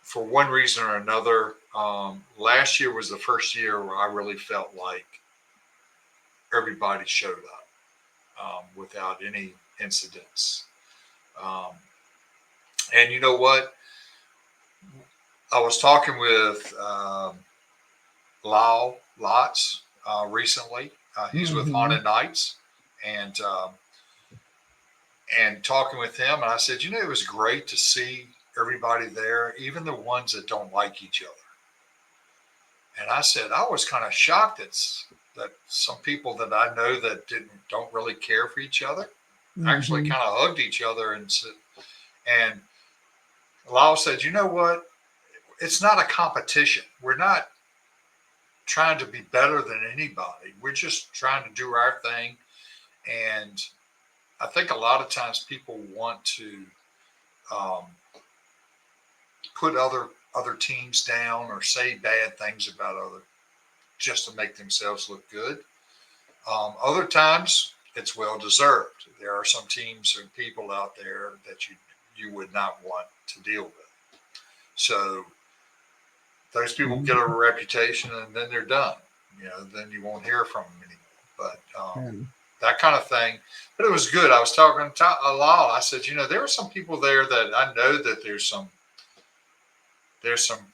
for one reason or another, last year was the first year where I really felt like everybody showed up without any incidents. And you know what? I was talking with Lyle Lots. recently. He's with Mhm. Haunted Nights, and talking with him, and I said, it was great to see everybody there, even the ones that don't like each other. And I said, I was kind of shocked that some people that I know that don't really care for each other actually Mhm. kind of hugged each other and Lyle said, you know what? It's not a competition. We're not trying to be better than anybody. We're just trying to do our thing. And I think a lot of times people want to um, put other teams down or say bad things about other just to make themselves look good. Other times it's well deserved. There are some teams and people out there that you would not want to deal with. So those people get a Mhm. reputation and then they're done. Then you won't hear from them anymore. But And that kind of thing. But it was good. I was talking to Lyle. I said, there are some people there that I know that there's some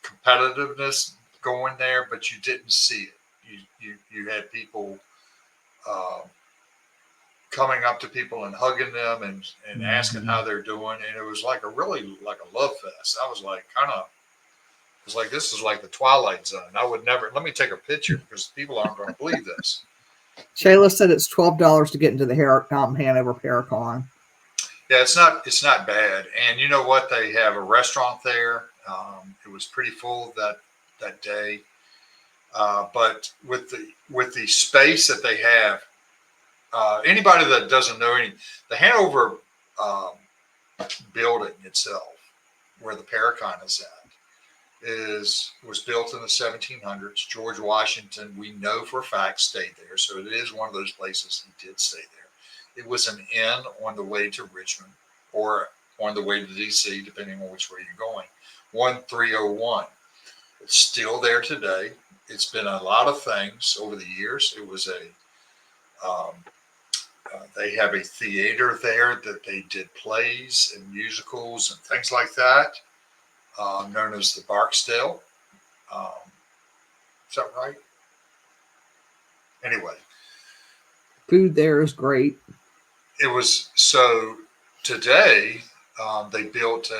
competitiveness going there, but you didn't see it. You had people uh, coming up to people and hugging them and asking Mhm. how they're doing, and it was like a love fest. I was like it was like this is like the Twilight Zone. I would never let me take a picture because people aren't going to believe this. Shayla said it's $12 to get into the Hanover Paracon. Yeah, it's not bad, and you know what? They have a restaurant there. It was pretty full that day, but with the space that they have, anybody that doesn't know the Hanover um, building itself, where the Paracon is at, was built in the 1700s. George Washington, we know for a fact, stayed there, so it is one of those places he did stay there. It was an inn on the way to Richmond or on the way to D.C., depending on which way you're going. 1301. It's still there today. It's been a lot of things over the years. It was they have a theater there that they did plays and musicals and things like that, known as the Barksdale. Um, is that right? Anyway, Food there is great. it was so today they built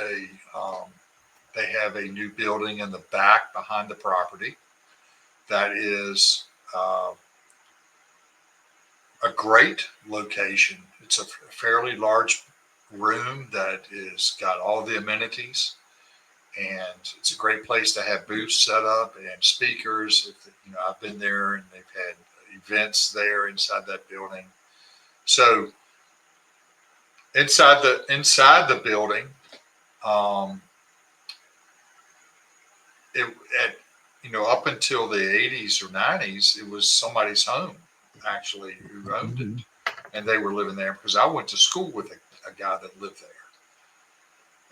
they have a new building in the back behind the property that is a great location. It's a fairly large room that is got all the amenities, and it's a great place to have booths set up and speakers. I've been there, and they've had events there inside that building. So inside the building, um, it at up until the 80s or 90s, it was somebody's home actually who owned it, Mhm. and they were living there because I went to school with a guy that lived there,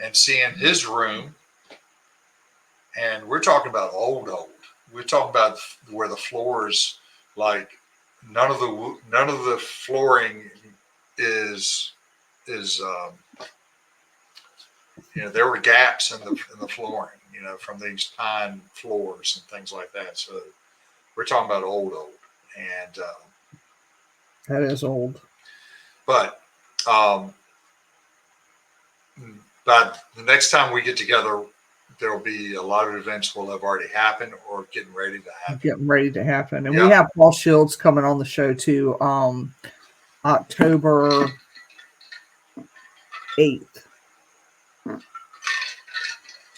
and seeing his room, and we're talking about old. We're talking about where the floors, like none of the flooring is there were gaps in the flooring, from these pine floors and things like that. So we're talking about old, and That is old. but um, but the next time we get together, there'll be a lot of events will have already happened or getting ready to happen. Getting ready to happen. And we Yeah, have Paul Shields coming on the show too, October 8th.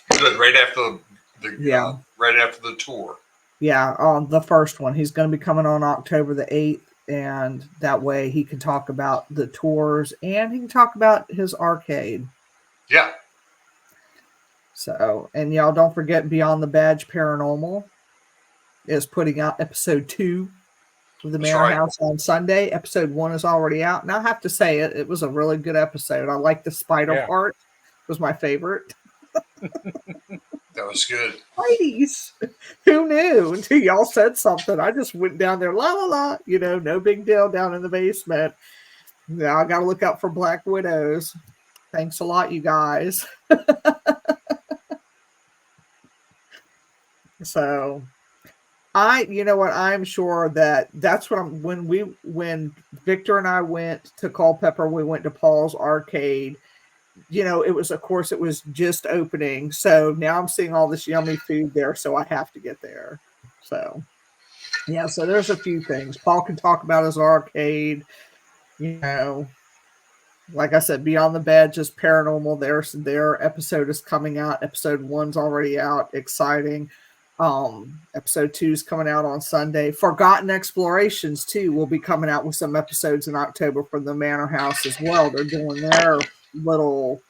good. Right after Yeah. right after the tour. Yeah, on the first one. He's going to be coming on October the 8th, and that way he can talk about the tours and he can talk about his arcade. Yeah, So, and y'all don't forget Beyond the Badge Paranormal is putting out episode 2 of the that's Manor right. House on Sunday. Episode 1 is already out. And I have to say it was a really good episode. I like the spider Yeah. part. Was my favorite. That was good. Ladies, who knew until y'all said something? I just went down there, la la la, no big deal down in the basement. Now I got to look out for Black Widows. Thanks a lot, you guys. So, You know what, I'm sure that's what when Victor and I went to Culpeper, we went to Paul's Arcade. Of course, it was just opening. So now I'm seeing all this yummy food there. So I have to get there. So, yeah, so there's a few things. Paul can talk about his arcade, you know, like I said, Beyond the Bed, just paranormal. Their episode is coming out. Episode 1's already out. Exciting. Episode 2 is coming out on Sunday. Forgotten Explorations too will be coming out with some episodes in October from the Manor House as well. They're doing their little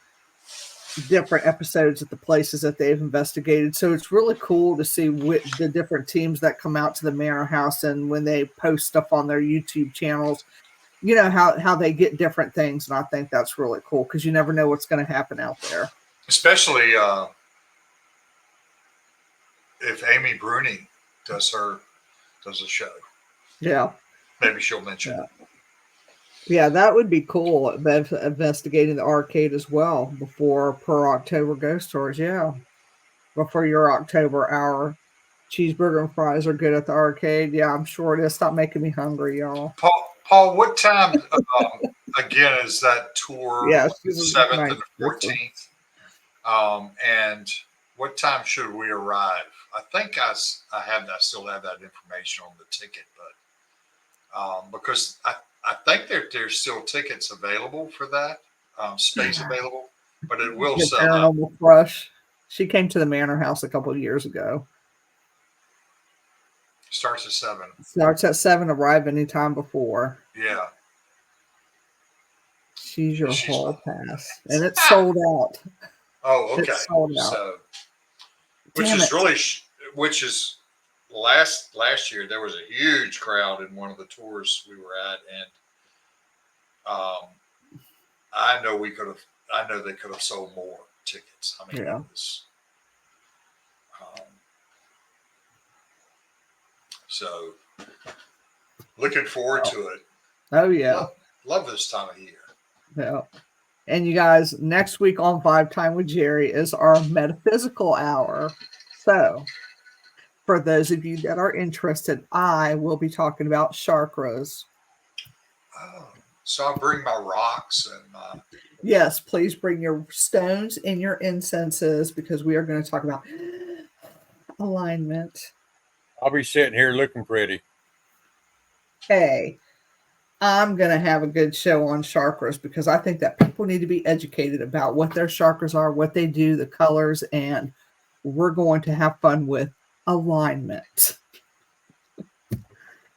different episodes at the places that they've investigated. So it's really cool to see the different teams that come out to the Manor House, and when they post stuff on their YouTube channels, how they get different things. And I think that's really cool because you never know what's going to happen out there. Especially if Amy Bruni does a show. Yeah. Maybe she'll mention it. Yeah, that would be cool. Investigating the arcade as well per October Ghost Tours. Yeah. Before your October hour. Cheeseburger and fries are good at the arcade. Yeah, I'm sure it is. Stop making me hungry, y'all. Paul, what time again is that tour? Yeah, 7th and 14th. And what time should we arrive? I think I still have that information on the ticket, but because I think there's still tickets available for that, space available, but it will sell out. Paranormal Crush. She came to the Manor House a couple of years ago. Starts at 7. Starts at 7. Arrive anytime before. Yeah. She's your hall pass, and it's sold out. Oh, okay. It's sold out. So, which is last year there was a huge crowd in one of the tours we were at, and I know they could have sold more tickets. I mean, yeah. It was, so looking forward to it. Oh yeah. Love this time of year. Yeah. And you guys, next week on Vibe Time with Geri is our metaphysical hour. So, for those of you that are interested, I will be talking about chakras. Oh, so I'll bring my rocks and my... Yes, please bring your stones and your incenses because we are going to talk about alignment. I'll be sitting here looking pretty. Hey, I'm going to have a good show on chakras because I think that people need to be educated about what their chakras are, what they do, the colors, and we're going to have fun with alignment.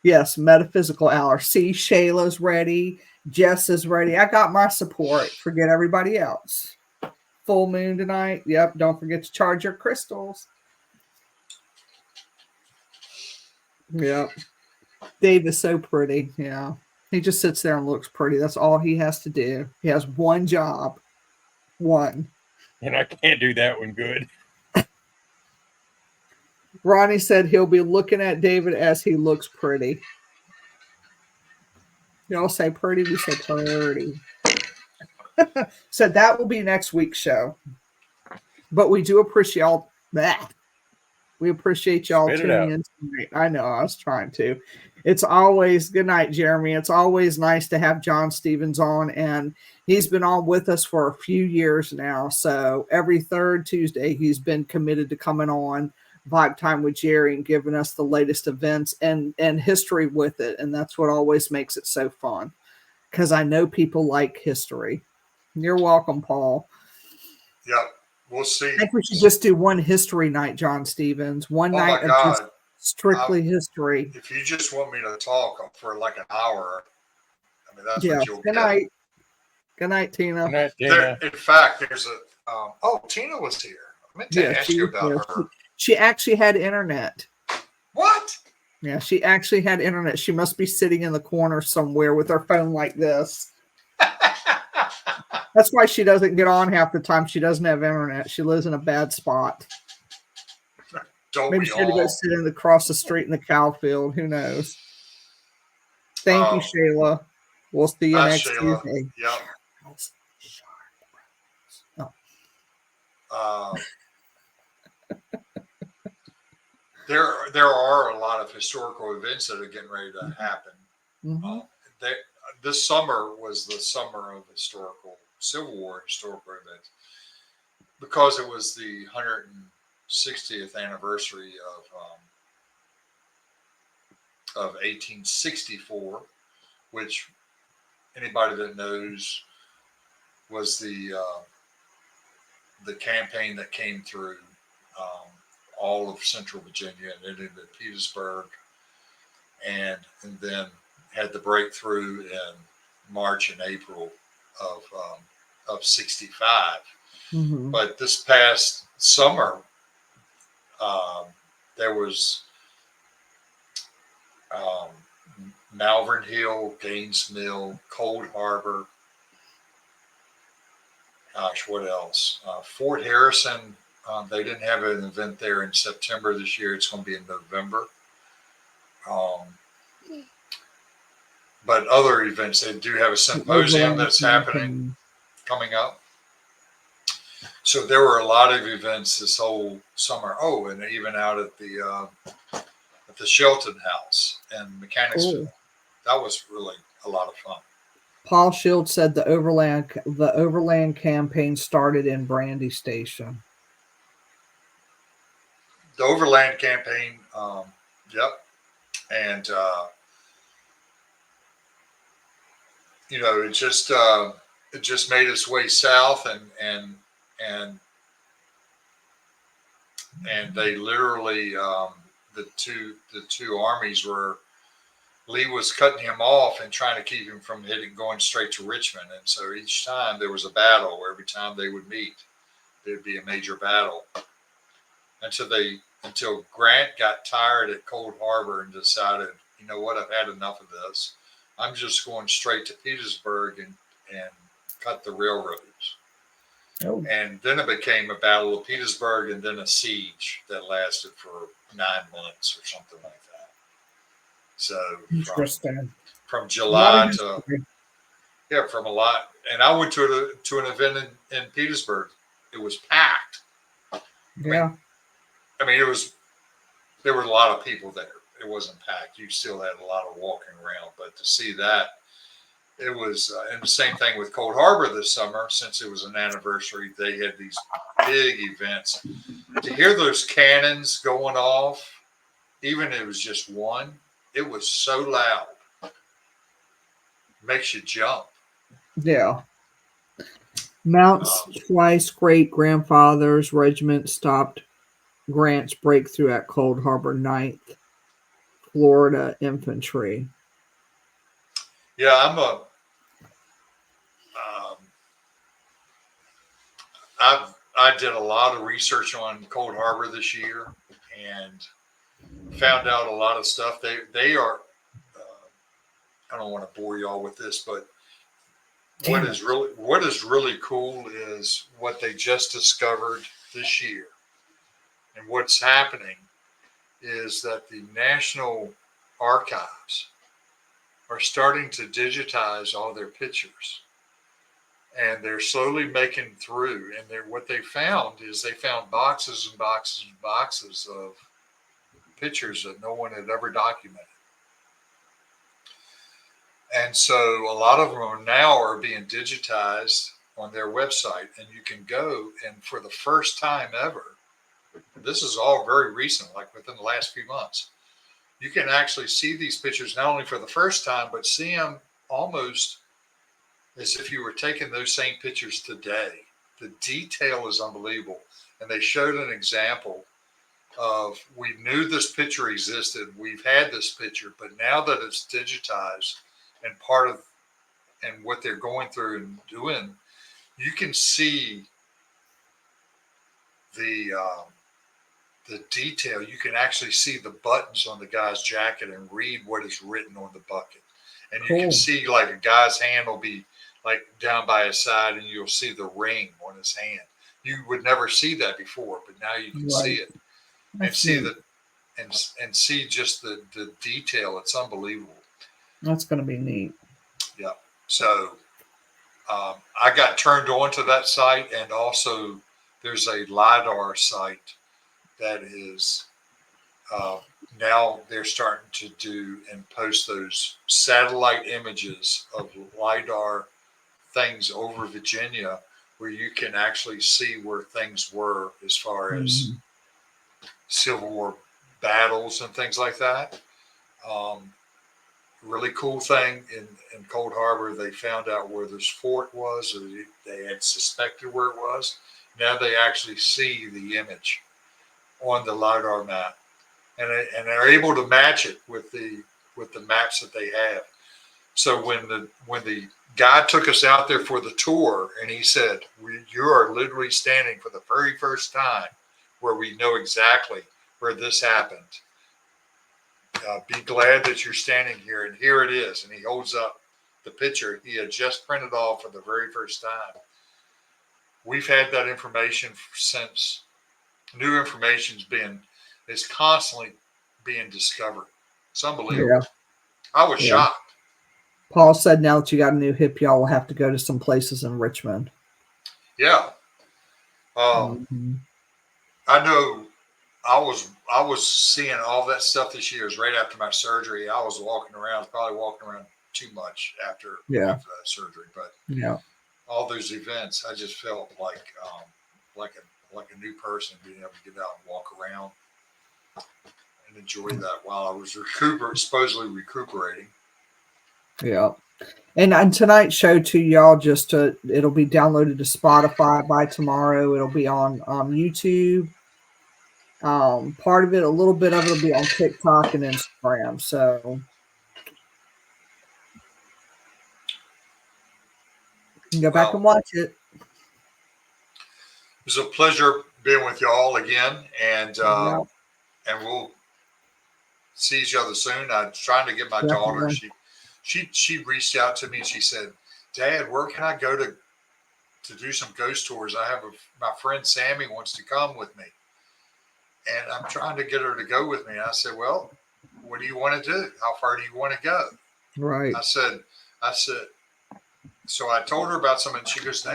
Yes, metaphysical hour. See, Shayla's ready. Jess is ready. I got my support. Forget everybody else. Full moon tonight. Yep, don't forget to charge your crystals. Yep. Dave is so pretty. Yeah. He just sits there and looks pretty. That's all he has to do. He has one job. One. And I can't do that one good. Ronnie said he'll be looking at David as he looks pretty. Y'all say pretty, we say pretty. So that will be next week's show. But we do appreciate all that. We appreciate y'all tuning in tonight. I know, I was trying to. It's always, good night, Jeremy. It's always nice to have John Stevens on, and he's been on with us for a few years now. So every third Tuesday, he's been committed to coming on Vibe Time with Geri and giving us the latest events and history with it. And that's what always makes it so fun, because I know people like history. You're welcome, Paul. Yep. We'll see. I think we should just do one history night, John Stevens. One night of just strictly history. If you just want me to talk for like an hour, I mean, that's what you'll get. Night. Good night, Tina. Good night, Tina. In fact, there's a Tina was here. I meant to ask you about her. She actually had internet. What? Yeah, she actually had internet. She must be sitting in the corner somewhere with her phone like this. That's why she doesn't get on half the time. She doesn't have internet. She lives in a bad spot. Maybe she had to go sit across the street in the cow field. Who knows? Thank you, Shayla. We'll see you next Tuesday. Yep. there are a lot of historical events that are getting ready to happen. Mhm. They, this summer was the summer of historical Civil War historical events because it was the 160th anniversary of 1864, which anybody that knows was the campaign that came through um, all of Central Virginia and ended at Petersburg, and then had the breakthrough in March and April of '65. Mhm. But this past summer, um, there was um, Malvern Hill, Gaines Mill, Cold Harbor. Gosh, what else? Fort Harrison. They didn't have an event there in September this year. It's going to be in November. Um, but other events, they do have a The symposium Overland that's happening campaign. coming up. So there were a lot of events this whole summer. Oh, and even out at the Shelton House in Mechanicsville. Cool. That was really a lot of fun. Paul Shield said the Overland campaign started in Brandy Station. The Overland campaign, yep, and it just made its way south, and and they literally the two armies were. Lee was cutting him off and trying to keep him from going straight to Richmond. And so each time there was a battle. Every time they would meet, there'd be a major battle until Grant got tired at Cold Harbor and decided, you know what, I've had enough of this. I'm just going straight to Petersburg and cut the railroads. Oh, And then it became a battle of Petersburg and then a siege that lasted for 9 months or something like that. So interesting. from A lot of July to history. yeah, from a lot. And I went to an event in Petersburg. It was packed. I mean, Yeah. it was there were a lot of people there. It wasn't packed. You still had a lot of walking around, but to see that, it was. And the same thing with Cold Harbor this summer, since it was an anniversary. They had these big events. To hear those cannons going off, even if it was just one, it was so loud, makes you jump. Yeah. Mount's Um, twice great grandfather's regiment stopped Grant's breakthrough at Cold Harbor, Ninth Florida Infantry. yeah, I did a lot of research on Cold Harbor this year and found out a lot of stuff. They are. I don't want to bore y'all with this, but Damn it. what is really cool is what they just discovered this year, and what's happening is that the National Archives are starting to digitize all their pictures, and they're slowly making through. And what they found is they found boxes and boxes and boxes of pictures that no one had ever documented. And so a lot of them are being digitized on their website, and you can go and for the first time ever, this is all very recent, like within the last few months, you can actually see these pictures not only for the first time, but see them almost as if you were taking those same pictures today. The detail is unbelievable. And they showed an example of we knew this picture existed. We've had this picture, but now that it's digitized and part of and what they're going through and doing, you can see the the detail. You can actually see the buttons on the guy's jacket and read what is written on the bucket. And you can Cool. see like a guy's hand will be like down by his side, and you'll see the ring on his hand. You would never see that before, but now you can see Right. it and That's see neat. that and see just the detail. It's unbelievable. That's going to be neat. Yeah. So I got turned on to that site, and also there's a LiDAR site that is now they're starting to do and post those satellite images of LiDAR things over Virginia where you can actually see where things were as far as Mhm. Civil War battles and things like that. Really cool thing in Cold Harbor, they found out where this fort was, or they had suspected where it was. Now they actually see the image on the LiDAR map, and they're able to match it with the maps that they have. So when the guy took us out there for the tour, and he said, "You are literally standing for the very first time where we know exactly where this happened. Be glad that you're standing here, and here it is." And he holds up the picture he had just printed off for the very first time. We've had that information since. New information's been is constantly being discovered. It's unbelievable. Yeah. I was Yeah. shocked. Paul said now that you got a new hip, y'all will have to go to some places in Richmond. Yeah. Mhm. I know I was seeing all that stuff this year. It was right after my surgery. I was probably walking around too much after Yeah. that surgery. But Yeah. all those events, I just felt like a new person, being able to get out and walk around and enjoy that while I was supposedly recuperating. Yeah. And tonight's show too, y'all, it'll be downloaded to Spotify by tomorrow. It'll be on YouTube. Part of it, a little bit of it'll be on TikTok and Instagram. So you can go back and Well, watch it. it was a pleasure being with y'all again, and Yeah, we'll see each other soon. I'm trying to get my daughter. definitely. She reached out to me and she said, "Dad, where can I go to do some ghost tours? My friend Sammy wants to come with me, and I'm trying to get her to go with me." And I said, "Well, what do you want to do? How far do you want to go?" Right. I said. So I told her about something. And she goes,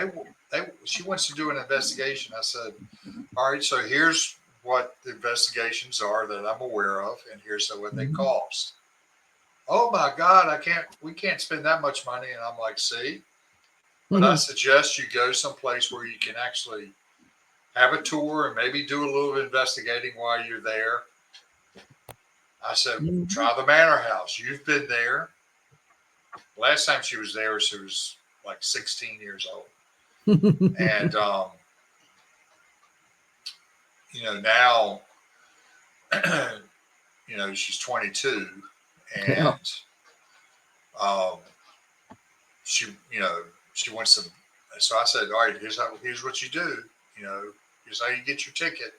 she wants to do an investigation. I said, "All right, so here's what the investigations are that I'm aware of, and here's what they cost." "Oh my God, we can't spend that much money." And I'm like, "See, but I suggest you go someplace where you can actually have a tour and maybe do a little investigating while you're there." I said, "Try the Manor House. You've been there." Last time she was there, she was like 16 years old. And, now, she's 22, Yeah. and um, she, she wants to. So I said, "All right, here's what you do. Here's how you get your ticket."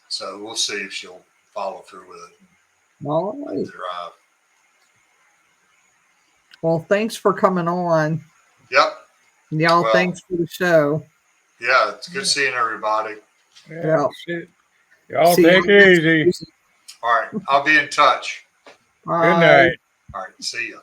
So we'll see if she'll follow through with it All and right. drive. Well, thanks for coming on. Yep. Y'all, Well, thanks for the show. yeah, it's good seeing everybody. Yeah. Yeah. Y'all See take you it next easy. Tuesday. All right, I'll be in touch. Good Bye. night. All right, see ya.